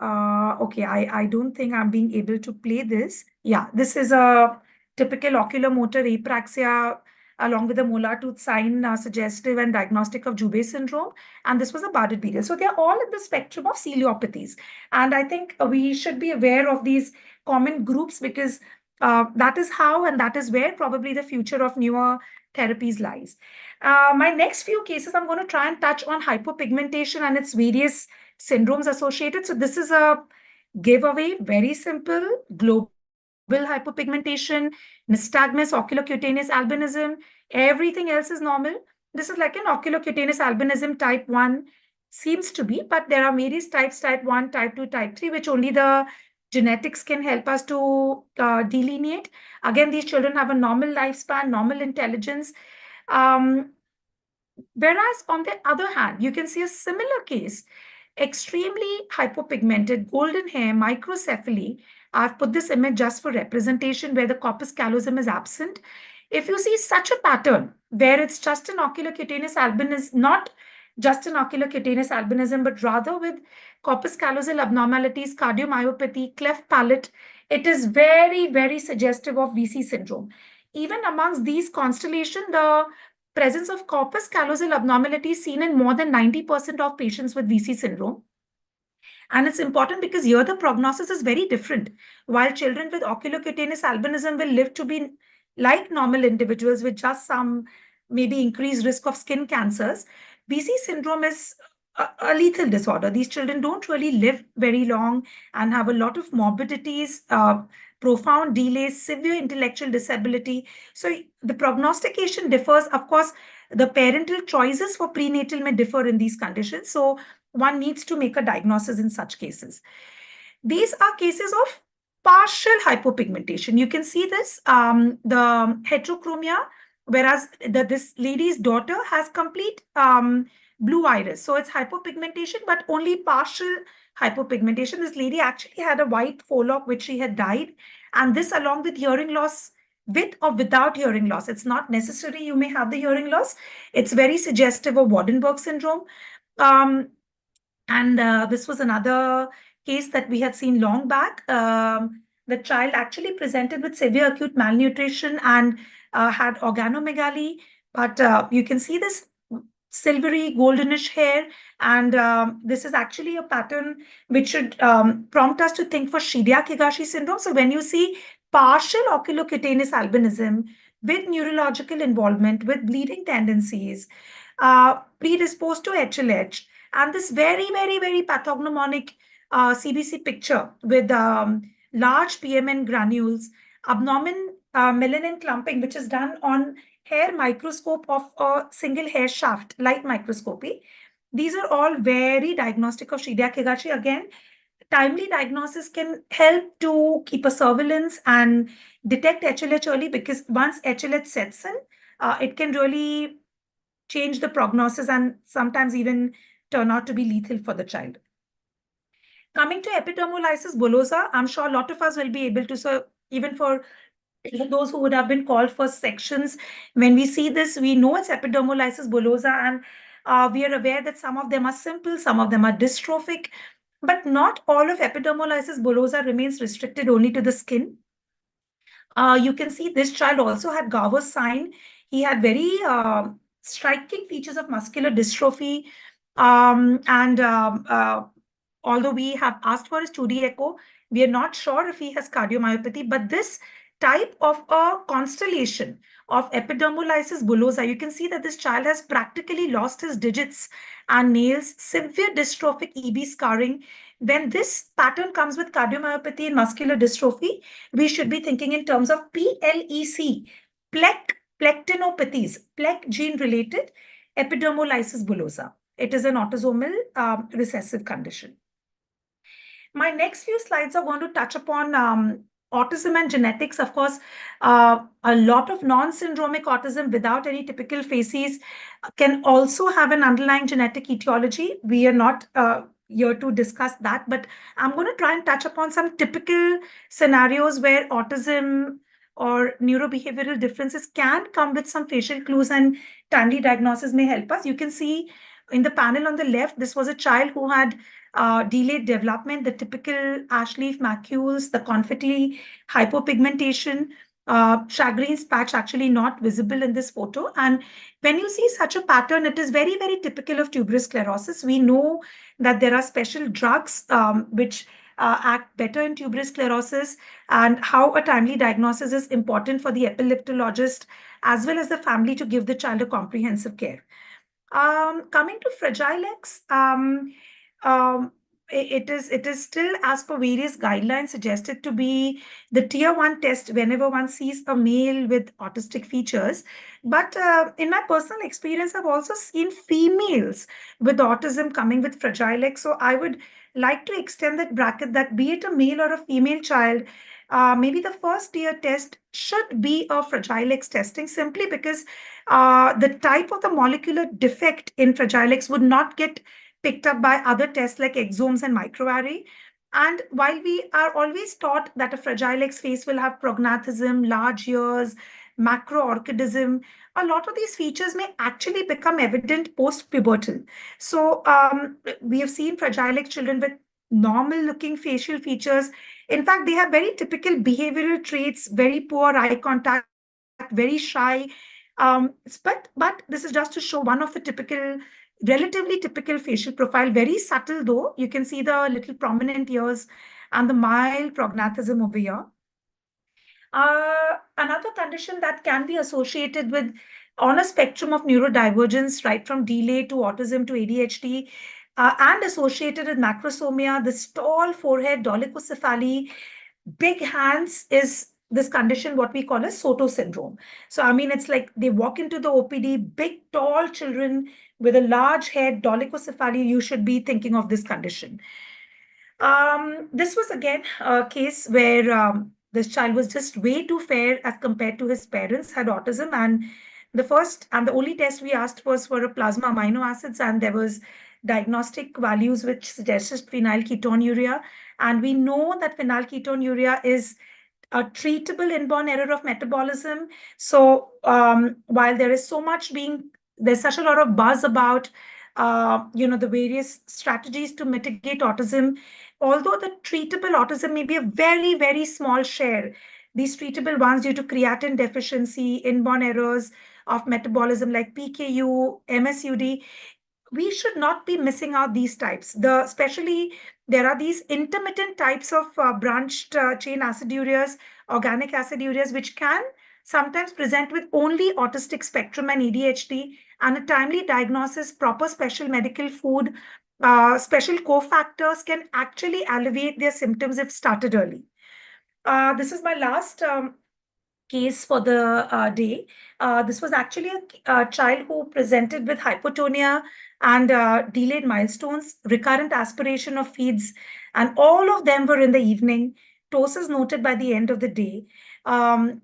Speaker 4: Okay, I don't think I'm being able to play this. Yeah, this is a typical oculomotor apraxia along with a molar tooth sign suggestive and diagnostic of Joubert syndrome. And this was a Bardet-Biedl. So they're all in the spectrum of ciliopathies. And I think we should be aware of these common groups, because that is how and that is where probably the future of newer therapies lies. My next few cases, I'm going to try and touch on hypopigmentation and its various syndromes associated. So this is a giveaway, very simple, global hypopigmentation, nystagmus, oculocutaneous albinism, everything else is normal. This is like an oculocutaneous albinism type 1 seems to be, but there are various types, type 1, type 2, type 3, which only the genetics can help us to delineate. Again, these children have a normal lifespan, normal intelligence. Whereas on the other hand, you can see a similar case, extremely hypopigmented, golden hair, microcephaly. I've put this image just for representation, where the corpus callosum is absent. If you see such a pattern where it's just an oculocutaneous albinism, not just an oculocutaneous albinism, but rather with corpus callosal abnormalities, cardiomyopathy, cleft palate, it is very, very suggestive of VC syndrome. Even amongst these constellation, the presence of corpus callosal abnormalities seen in more than 90% of patients with VC syndrome. And it's important because here the prognosis is very different. While children with oculocutaneous albinism will live to be like normal individuals with just some maybe increased risk of skin cancers, VC syndrome is a lethal disorder. These children don't really live very long and have a lot of morbidities, profound delays, severe intellectual disability. So the prognostication differs. Of course, the parental choices for prenatal may differ in these conditions. So one needs to make a diagnosis in such cases. These are cases of partial hypopigmentation. You can see this, the heterochromia, whereas this lady's daughter has complete blue iris. So it's hypopigmentation, but only partial hypopigmentation. This lady actually had a white forelock, which she had dyed. And this along with hearing loss, with or without hearing loss. It's not necessary you may have the hearing loss. It's very suggestive of Waardenburg syndrome. And this was another case that we had seen long back. The child actually presented with severe acute malnutrition and had organomegaly. But you can see this silvery goldenish hair. And this is actually a pattern which should prompt us to think for Shiryak-Higashi syndrome. So when you see partial oculocutaneous albinism with neurological involvement, with bleeding tendencies, predisposed to HLH, and this very, very, very pathognomonic CBC picture with large PMN granules, abnormal melanin clumping, which is done on hair microscope of a single hair shaft, light microscopy. These are all very diagnostic of Shiryak-Higashi. Again, timely diagnosis can help to keep a surveillance and detect HLH early, because once HLH sets in, it can really change the prognosis and sometimes even turn out to be lethal for the child. Coming to epidermolysis bullosa, I'm sure a lot of us will be able to, so even for even those who would have been called for sections, when we see this, we know it's epidermolysis bullosa, and we are aware that some of them are simple, some of them are dystrophic, but not all of epidermolysis bullosa remains restricted only to the skin. You can see this child also had Gaucher's sign. He had very striking features of muscular dystrophy. Although we have asked for his 2D echo, we are not sure if he has cardiomyopathy, but this type of a constellation of epidermolysis bullosa, you can see that this child has practically lost his digits and nails, severe dystrophic EB scarring. When this pattern comes with cardiomyopathy and muscular dystrophy, we should be thinking in terms of PLEC, plectinopathies, plec gene related epidermolysis bullosa. It is an autosomal recessive condition. My next few slides are going to touch upon autism and genetics. Of course, a lot of non-syndromic autism without any typical facies can also have an underlying genetic etiology. We are not here to discuss that, but I'm going to try and touch upon some typical scenarios where autism or neurobehavioral differences can come with some facial clues, and timely diagnosis may help us. You can see in the panel on the left, this was a child who had delayed development, the typical ash leaf macules, the confetti hypopigmentation, Chagrin's patch actually not visible in this photo. And when you see such a pattern, it is very, very typical of tuberous sclerosis. We know that there are special drugs which act better in tuberous sclerosis, and how a timely diagnosis is important for the epileptologist as well as the family to give the child a comprehensive care. Coming to Fragile X, it is still, as per various guidelines, suggested to be the tier 1 test whenever one sees a male with autistic features. But in my personal experience, I've also seen females with autism coming with Fragile X. So I would like to extend that bracket, that be it a male or a female child, maybe the first tier test should be a Fragile X testing, simply because the type of the molecular defect in Fragile X would not get picked up by other tests like exomes and microarray. And while we are always taught that a Fragile X face will have prognathism, large ears, macroorchidism, a lot of these features may actually become evident post-pubertal. So we have seen Fragile X children with normal looking facial features. In fact, they have very typical behavioral traits, very poor eye contact, very shy. But this is just to show one of the typical, relatively typical facial profile, very subtle though. You can see the little prominent ears and the mild prognathism over here. Another condition that can be associated with, on a spectrum of neurodivergence, right from delay to autism to ADHD, and associated with macrosomia, the tall forehead, dolichocephaly, big hands, is this condition what we call as Soto syndrome. So, I mean, it's like they walk into the OPD, big, tall children with a large head, dolichocephaly, you should be thinking of this condition. This was again a case where this child was just way too fair as compared to his parents, had autism, and the first and the only test we asked was for a plasma amino acids, and there was diagnostic values which suggested phenylketonuria. And we know that phenylketonuria is a treatable inborn error of metabolism. So while there is so much there's such a lot of buzz about the various strategies to mitigate autism, although the treatable autism may be a very, very small share, these treatable ones due to creatine deficiency, inborn errors of metabolism like PKU, MSUD, we should not be missing out these types. Especially there are these intermittent types of branched chain acidureas, organic acidureas, which can sometimes present with only autistic spectrum and ADHD, and a timely diagnosis, proper special medical food, special cofactors can actually alleviate their symptoms if started early. This is my last case for the day. This was actually a child who presented with hypotonia and delayed milestones, recurrent aspiration of feeds, and all of them were in the evening. Ptosis noted by the end of the day.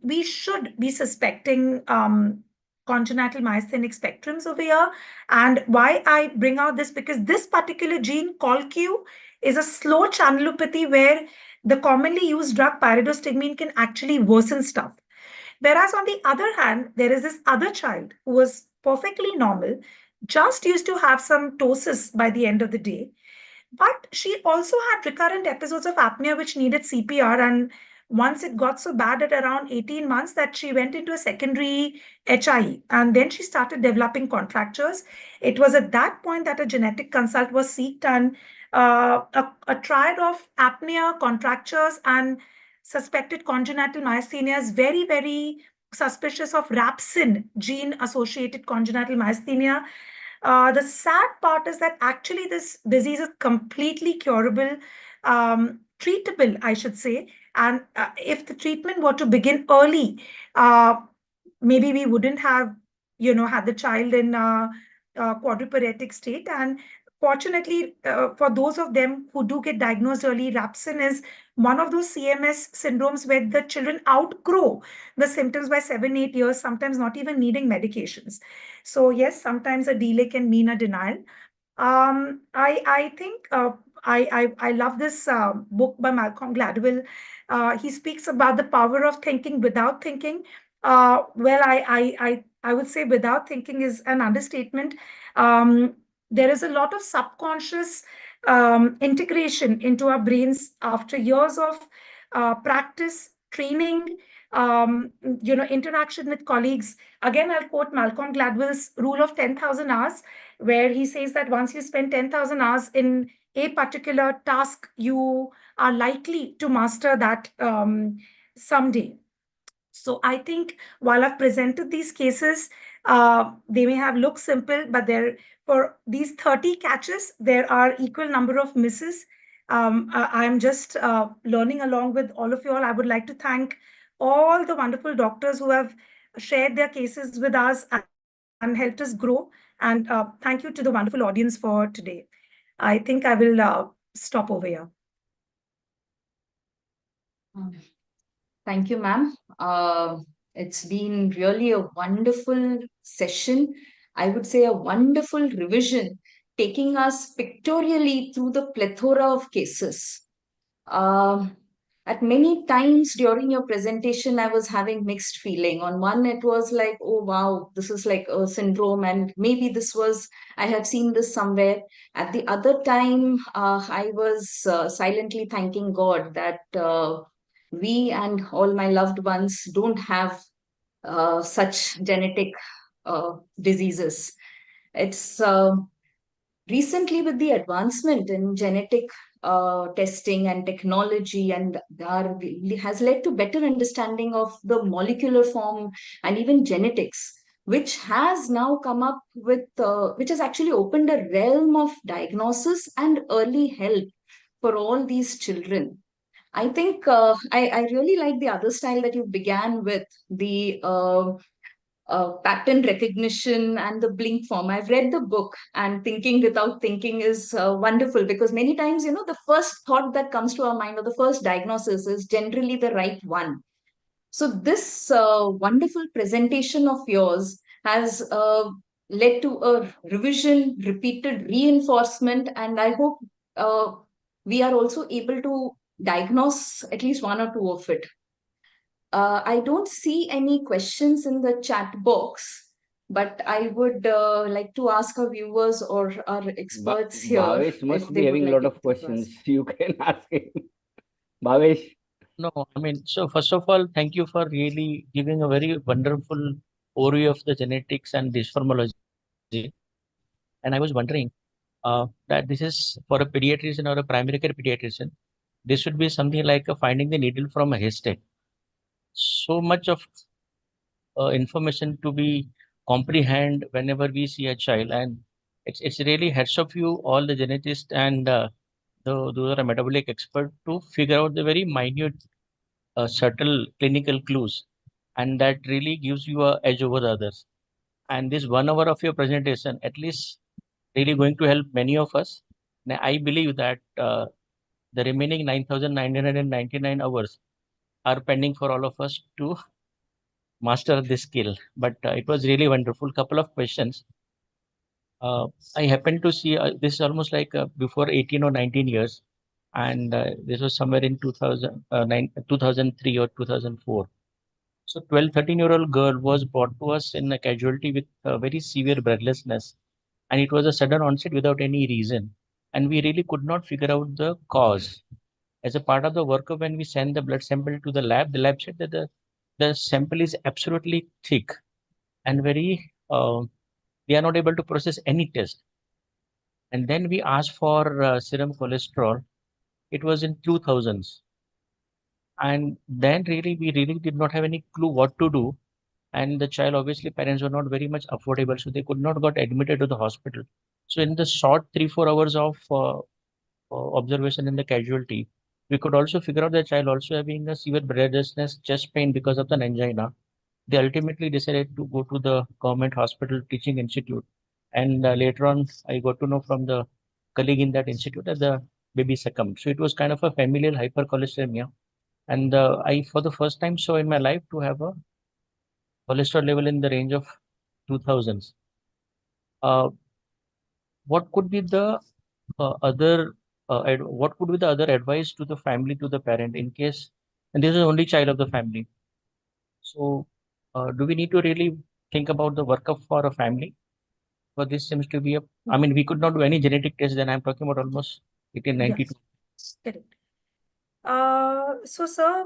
Speaker 4: We should be suspecting congenital myasthenic spectrums over here. And why I bring out this, because this particular gene, ColQ, is a slow channelopathy where the commonly used drug pyridostigmine can actually worsen stuff. Whereas on the other hand, there is this other child who was perfectly normal, just used to have some ptosis by the end of the day. But she also had recurrent episodes of apnea which needed CPR. And once it got so bad at around 18 months that she went into a secondary HIE. And then she started developing contractures. It was at that point that a genetic consult was sought, and a triad of apnea, contractures, and suspected congenital myasthenia is very, very suspicious of rapsin gene associated congenital myasthenia. The sad part is that actually this disease is completely curable, treatable, I should say. And if the treatment were to begin early, maybe we wouldn't have, had the child in quadriplegic state. And fortunately, for those of them who do get diagnosed early, rapsin is one of those CMS syndromes where the children outgrow the symptoms by 7-8 years, sometimes not even needing medications. So yes, sometimes a delay can mean a denial. I think I love this book by Malcolm Gladwell. He speaks about the power of thinking without thinking. Well, I would say without thinking is an understatement. There is a lot of subconscious integration into our brains after years of practice, training, interaction with colleagues. Again, I'll quote Malcolm Gladwell's rule of 10,000 hours, where he says that once you spend 10,000 hours in a particular task, you are likely to master that someday. So I think while I've presented these cases, they may have looked simple, but for these 30 catches, there are equal number of misses. I'm just learning along with all of you all. I would like to thank all the wonderful doctors who have shared their cases with us and helped us grow. And thank you to the wonderful audience for today. I think I will stop over here.
Speaker 1: Thank you, ma'am. It's been really a wonderful session. I would say a wonderful revision, taking us pictorially through the plethora of cases. At many times during your presentation, I was having mixed feeling. On one, it was like, oh, wow, this is like a syndrome, and maybe I have seen this somewhere. At the other time, I was silently thanking God that we and all my loved ones don't have such genetic diseases. It's recently, with the advancement in genetic testing and technology, and has led to better understanding of the molecular form and even genetics, which has now come up with, which has actually opened a realm of diagnosis and early help for all these children. I think I really like the other style that you began with, the pattern recognition and the blink form. I've read the book, and thinking without thinking is wonderful, because many times, the first thought that comes to our mind or the first diagnosis is generally the right one. So this wonderful presentation of yours has led to a revision, repeated reinforcement, and I hope we are also able to diagnose at least one or two of it. I don't see any questions in the chat box, but I would like to ask our viewers or our experts here.
Speaker 3: Bhavesh must
Speaker 1: if
Speaker 3: be
Speaker 1: they
Speaker 3: having
Speaker 1: would
Speaker 3: a lot
Speaker 1: like
Speaker 3: of
Speaker 1: to ask.
Speaker 3: questions. You can ask him. Bhavesh.
Speaker 6: No, I mean, so first of all, thank you for really giving a very wonderful overview of the genetics and dysformology. And I was wondering that this is for a pediatrician or a primary care pediatrician, this should be something like finding the needle from a haystack. So much of information to be comprehend whenever we see a child, and it's really heads of you, all the geneticists and those are metabolic expert to figure out the very minute, subtle clinical clues, and that really gives you a edge over the others. And this 1 hour of your presentation, at least, really going to help many of us. Now, I believe that the remaining 9,999 hours are pending for all of us to master this skill. But it was really wonderful. Couple of questions. I happened to see this is almost like before 18 or 19 years, and this was somewhere in 2003 or 2004. So 12, 13-year-old girl was brought to us in a casualty with very severe breathlessness. And it was a sudden onset without any reason. And we really could not figure out the cause. As a part of the workup, when we sent the blood sample to the lab said that the sample is absolutely thick and very, they are not able to process any test. And then we asked for serum cholesterol. It was in 2000s. And then we really did not have any clue what to do. And the child, obviously, parents were not very much affordable, so they could not got admitted to the hospital. So in the short 3-4 hours of observation in the casualty, we could also figure out the child also having a severe breathlessness, chest pain because of the angina. They ultimately decided to go to the government hospital teaching institute. And later on, I got to know from the colleague in that institute that the baby succumbed. So it was kind of a familial hypercholesterolemia. And I, for the first time, saw in my life to have a cholesterol level in the range of 2000s. What could be the what could be the other advice to the family, to the parent, in case, and this is the only child of the family. So, do we need to really think about the workup for a family? But this seems to be I mean, we could not do any genetic test. Then I'm talking about almost 1892.
Speaker 4: Yes, correct. So, sir,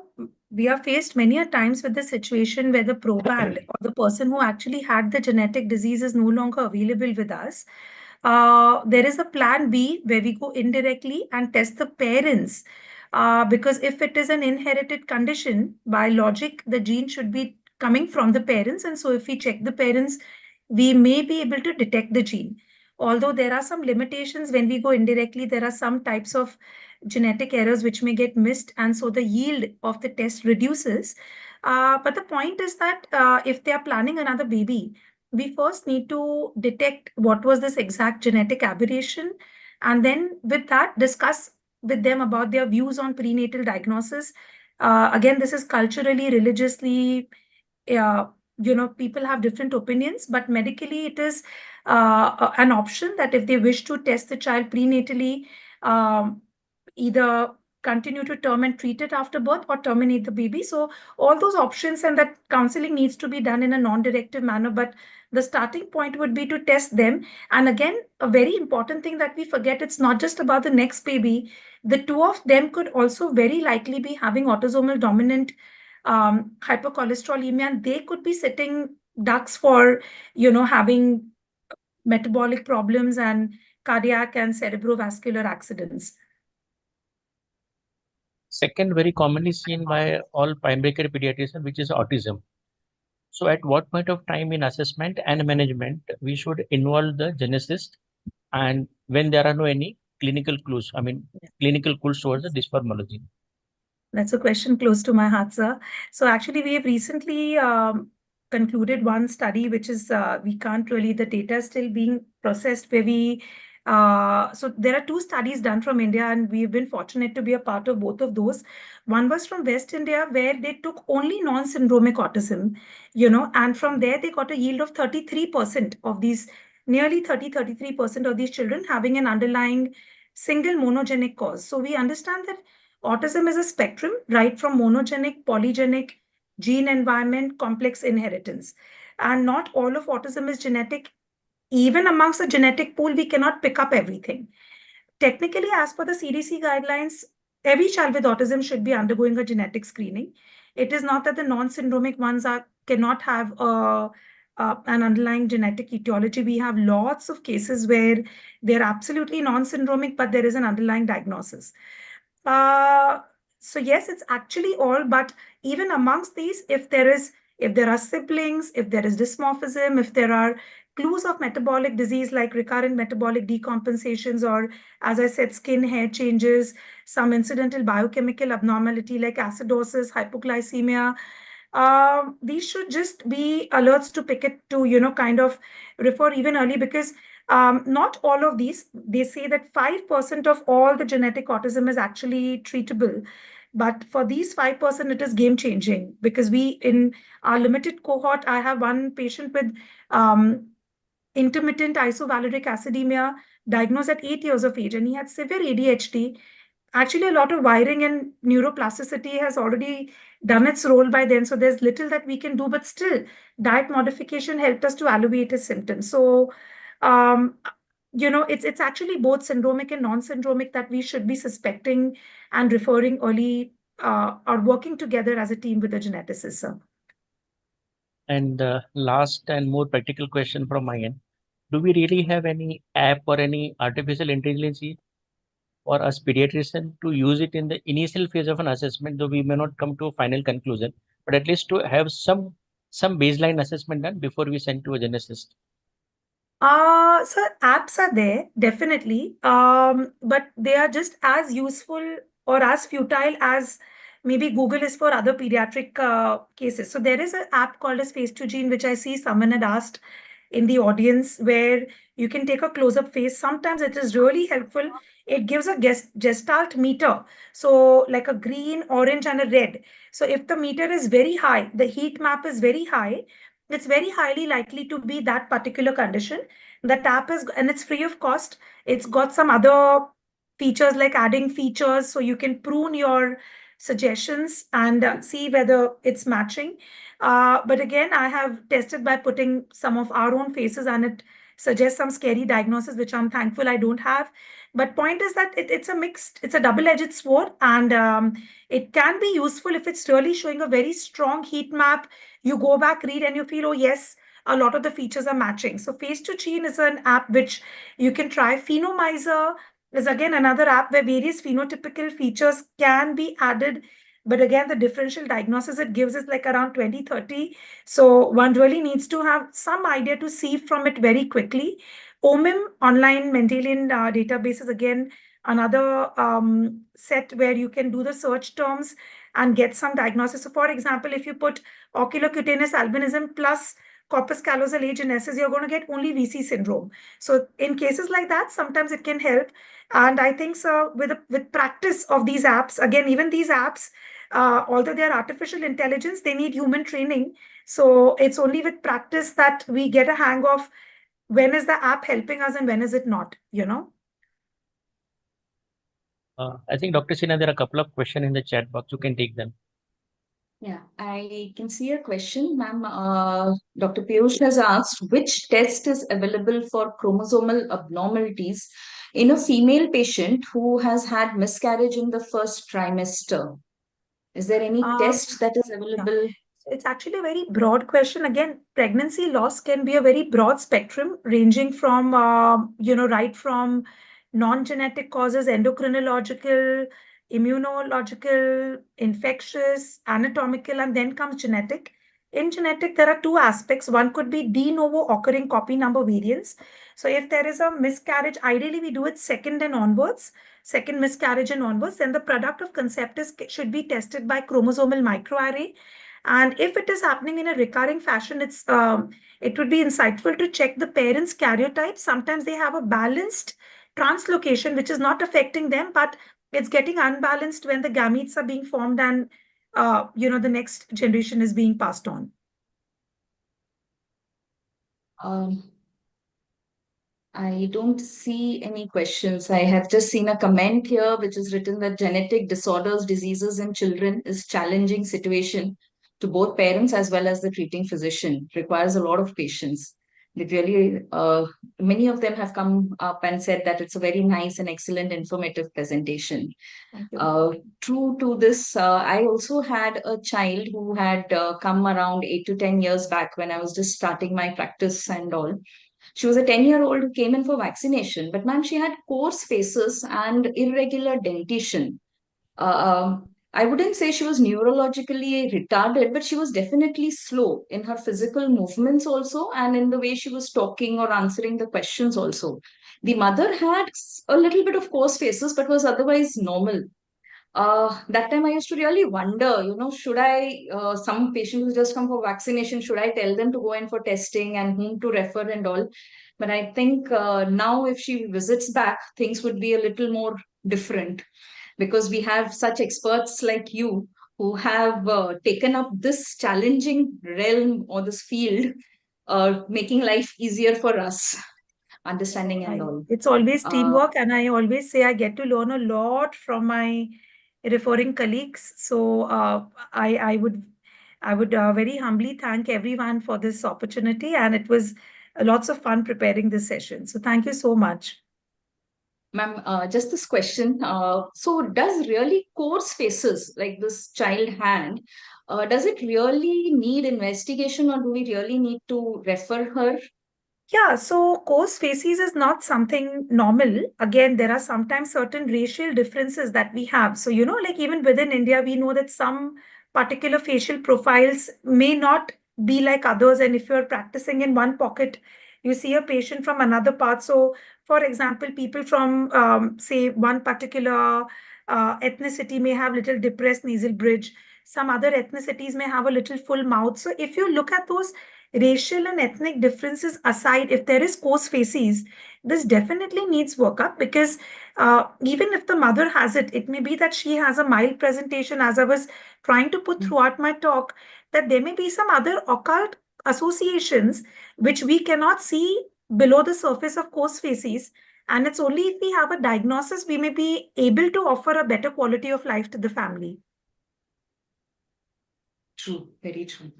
Speaker 4: we are faced many a times with the situation where the proband or the person who actually had the genetic disease is no longer available with us. There is a plan B where we go indirectly and test the parents. Because if it is an inherited condition, by logic, the gene should be coming from the parents. And so if we check the parents, we may be able to detect the gene. Although there are some limitations when we go indirectly, there are some types of genetic errors which may get missed, and so the yield of the test reduces. But the point is that if they are planning another baby, we first need to detect what was this exact genetic aberration, and then with that discuss with them about their views on prenatal diagnosis. Again, this is culturally, religiously, people have different opinions, but medically it is an option that if they wish to test the child prenatally, either continue to term and treat it after birth or terminate the baby. So all those options, and that counseling needs to be done in a non-directive manner, but the starting point would be to test them. And again, a very important thing that we forget, it's not just about the next baby. The two of them could also very likely be having autosomal dominant hypercholesterolemia, and they could be setting ducks for, having metabolic problems and cardiac and cerebrovascular accidents.
Speaker 6: Second, very commonly seen by all primary care pediatricians, which is autism. So at what point of time in assessment and management we should involve the geneticist, and when there are no any clinical clues, clinical clues towards the dysformology?
Speaker 4: That's a question close to my heart, sir. So actually, we have recently concluded one study, which is we can't really, the data is still being processed, where so there are two studies done from India, and we've been fortunate to be a part of both of those. One was from West India, where they took only non-syndromic autism, and from there they got a yield of 33% of these, nearly 33% of these children having an underlying single monogenic cause. So we understand that autism is a spectrum, right from monogenic, polygenic, gene environment, complex inheritance. And not all of autism is genetic. Even amongst the genetic pool, we cannot pick up everything. Technically, as per the CDC guidelines, every child with autism should be undergoing a genetic screening. It is not that the non-syndromic ones cannot have an underlying genetic etiology. We have lots of cases where they're absolutely non-syndromic, but there is an underlying diagnosis. So yes, it's actually all, but even amongst these, if there are siblings, if there is dysmorphism, if there are clues of metabolic disease like recurrent metabolic decompensations, or as I said, skin, hair changes, some incidental biochemical abnormality like acidosis, hypoglycemia, these should just be alerts to pick it to, kind of refer even early, because not all of these, they say that 5% of all the genetic autism is actually treatable. But for these 5%, it is game changing, because in our limited cohort, I have one patient with intermittent isovaleric acidemia diagnosed at 8 years of age, and he had severe ADHD. actually a lot of wiring and neuroplasticity has already done its role by then. So there's little that we can do, but still diet modification helped us to alleviate his symptoms. So, um, it's actually both syndromic and non-syndromic that we should be suspecting and referring early or working together as a team with the geneticist, sir.
Speaker 6: And last and more practical question from my end. Do we really have any app or any artificial intelligence for us pediatrician to use it in the initial phase of an assessment, though we may not come to a final conclusion, but at least to have some baseline assessment done before we send to a geneticist?
Speaker 4: So apps are there, definitely. But they are just as useful or as futile as maybe Google is for other pediatric cases. So there is an app called as Face2Gene, which I see someone had asked in the audience, where you can take a close-up face. Sometimes it is really helpful. It gives a gestalt meter. So like a green, orange, and a red. So if the meter is very high, the heat map is very high, it's very highly likely to be that particular condition. The app is, and it's free of cost. It's got some other features like adding features, so you can prune your suggestions and see whether it's matching. But again, I have tested by putting some of our own faces, and it suggests some scary diagnosis, which I'm thankful I don't have. But point is that it's a double-edged sword, and it can be useful if it's really showing a very strong heat map. You go back, read, and you feel, oh yes, a lot of the features are matching. So Face2Gene is an app which you can try. Phenomizer is again another app where various phenotypical features can be added. But again, the differential diagnosis it gives is like around 20, 30. So one really needs to have some idea to see from it very quickly. OMIM, online Mendelian database, is again another set where you can do the search terms and get some diagnosis. So for example, if you put oculocutaneous albinism plus corpus callosal age in SS, you're going to get only VC syndrome. So in cases like that, sometimes it can help. And I think so with practice of these apps, again, even these apps, although they are artificial intelligence, they need human training. So it's only with practice that we get a hang of when is the app helping us and when is it not,
Speaker 6: I think Dr. Sinha, there are a couple of questions in the chat box. You can take them.
Speaker 1: Yeah, I can see a question, ma'am. Dr. Piyush has asked, which test is available for chromosomal abnormalities in a female patient who has had miscarriage in the first trimester? Is there any test that is available?
Speaker 4: It's actually a very broad question. Again, pregnancy loss can be a very broad spectrum, ranging from, right from non-genetic causes, endocrinological, immunological, infectious, anatomical, and then comes genetic. In genetic, there are two aspects. One could be de novo occurring copy number variants. So if there is a miscarriage, ideally we do it second second miscarriage and onwards, then the product of conceptus should be tested by chromosomal microarray. And if it is happening in a recurring fashion, it would be insightful to check the parents' karyotype. Sometimes they have a balanced translocation, which is not affecting them, but it's getting unbalanced when the gametes are being formed and the next generation is being passed on.
Speaker 1: I don't see any questions. I have just seen a comment here which is written that genetic disorders, diseases in children is challenging situation to both parents as well as the treating physician. Requires a lot of patience. They really, many of them have come up and said that it's a very nice and excellent informative presentation. True to this, I also had a child who had come around 8 to 10 years back when I was just starting my practice and all. She was a 10-year-old who came in for vaccination, but ma'am, she had coarse faces and irregular dentition. I wouldn't say she was neurologically retarded, but she was definitely slow in her physical movements also, and in the way she was talking or answering the questions also. The mother had a little bit of coarse faces, but was otherwise normal. That time I used to really wonder, should I, some patients who just come for vaccination, should I tell them to go in for testing and whom to refer and all? But I think now if she visits back, things would be a little more different because we have such experts like you who have taken up this challenging realm or this field, making life easier for us. understanding and all.
Speaker 4: It's always teamwork, and I always say I get to learn a lot from my referring colleagues. So I would very humbly thank everyone for this opportunity, and it was lots of fun preparing this session. So thank you so much.
Speaker 1: Ma'am, just this question. So does really coarse faces like this child hand, does it really need investigation, or do we really need to refer her?
Speaker 4: Yeah, so coarse faces is not something normal. Again, there are sometimes certain racial differences that we have. So, like even within India, we know that some particular facial profiles may not be like others. And if you're practicing in one pocket, you see a patient from another part. So, for example, people from, say, one particular ethnicity may have little depressed nasal bridge. Some other ethnicities may have a little full mouth. So, if you look at those racial and ethnic differences aside, if there is coarse facies, this definitely needs workup, because even if the mother has it, it may be that she has a mild presentation, as I was trying to put throughout my talk, that there may be some other occult associations which we cannot see below the surface of coarse facies. And it's only if we have a diagnosis, we may be able to offer a better quality of life to the family.
Speaker 1: True, very true.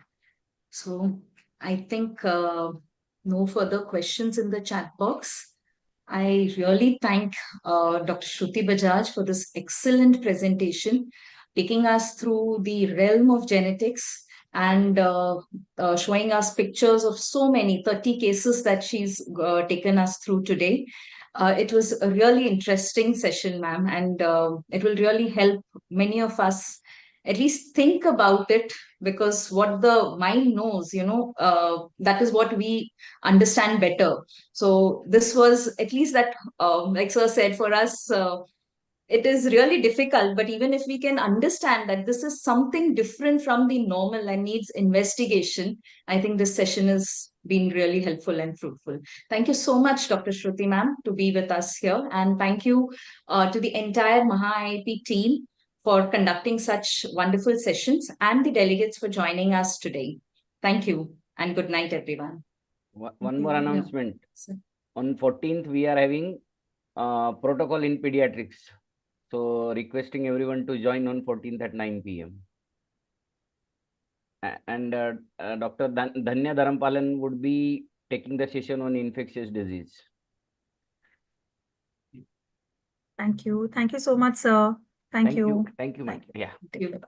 Speaker 1: So I think no further questions in the chat box. I really thank Dr. Shruti Bajaj for this excellent presentation, taking us through the realm of genetics and showing us pictures of so many 30 cases that she's taken us through today. It was a really interesting session, ma'am, and it will really help many of us at least think about it, because what the mind knows, that is what we understand better. So this was at least that, like sir said, for us, it is really difficult, but even if we can understand that this is something different from the normal and needs investigation, I think this session has been really helpful and fruitful. Thank you so much, Dr. Shruti ma'am, to be with us here. And thank you to the entire Maha-IIP team for conducting such wonderful sessions, and the delegates for joining us today. Thank you, and good night, everyone.
Speaker 3: One more announcement. On 14th, we are having protocol in pediatrics. So requesting everyone to join on 14th at 9 p.m. And Dr. Dhanya Dharampalan would be taking the session on infectious disease.
Speaker 4: Thank you. Thank you so much, sir. Thank you.
Speaker 3: Thank you, ma'am. Yeah.
Speaker 1: Thank you.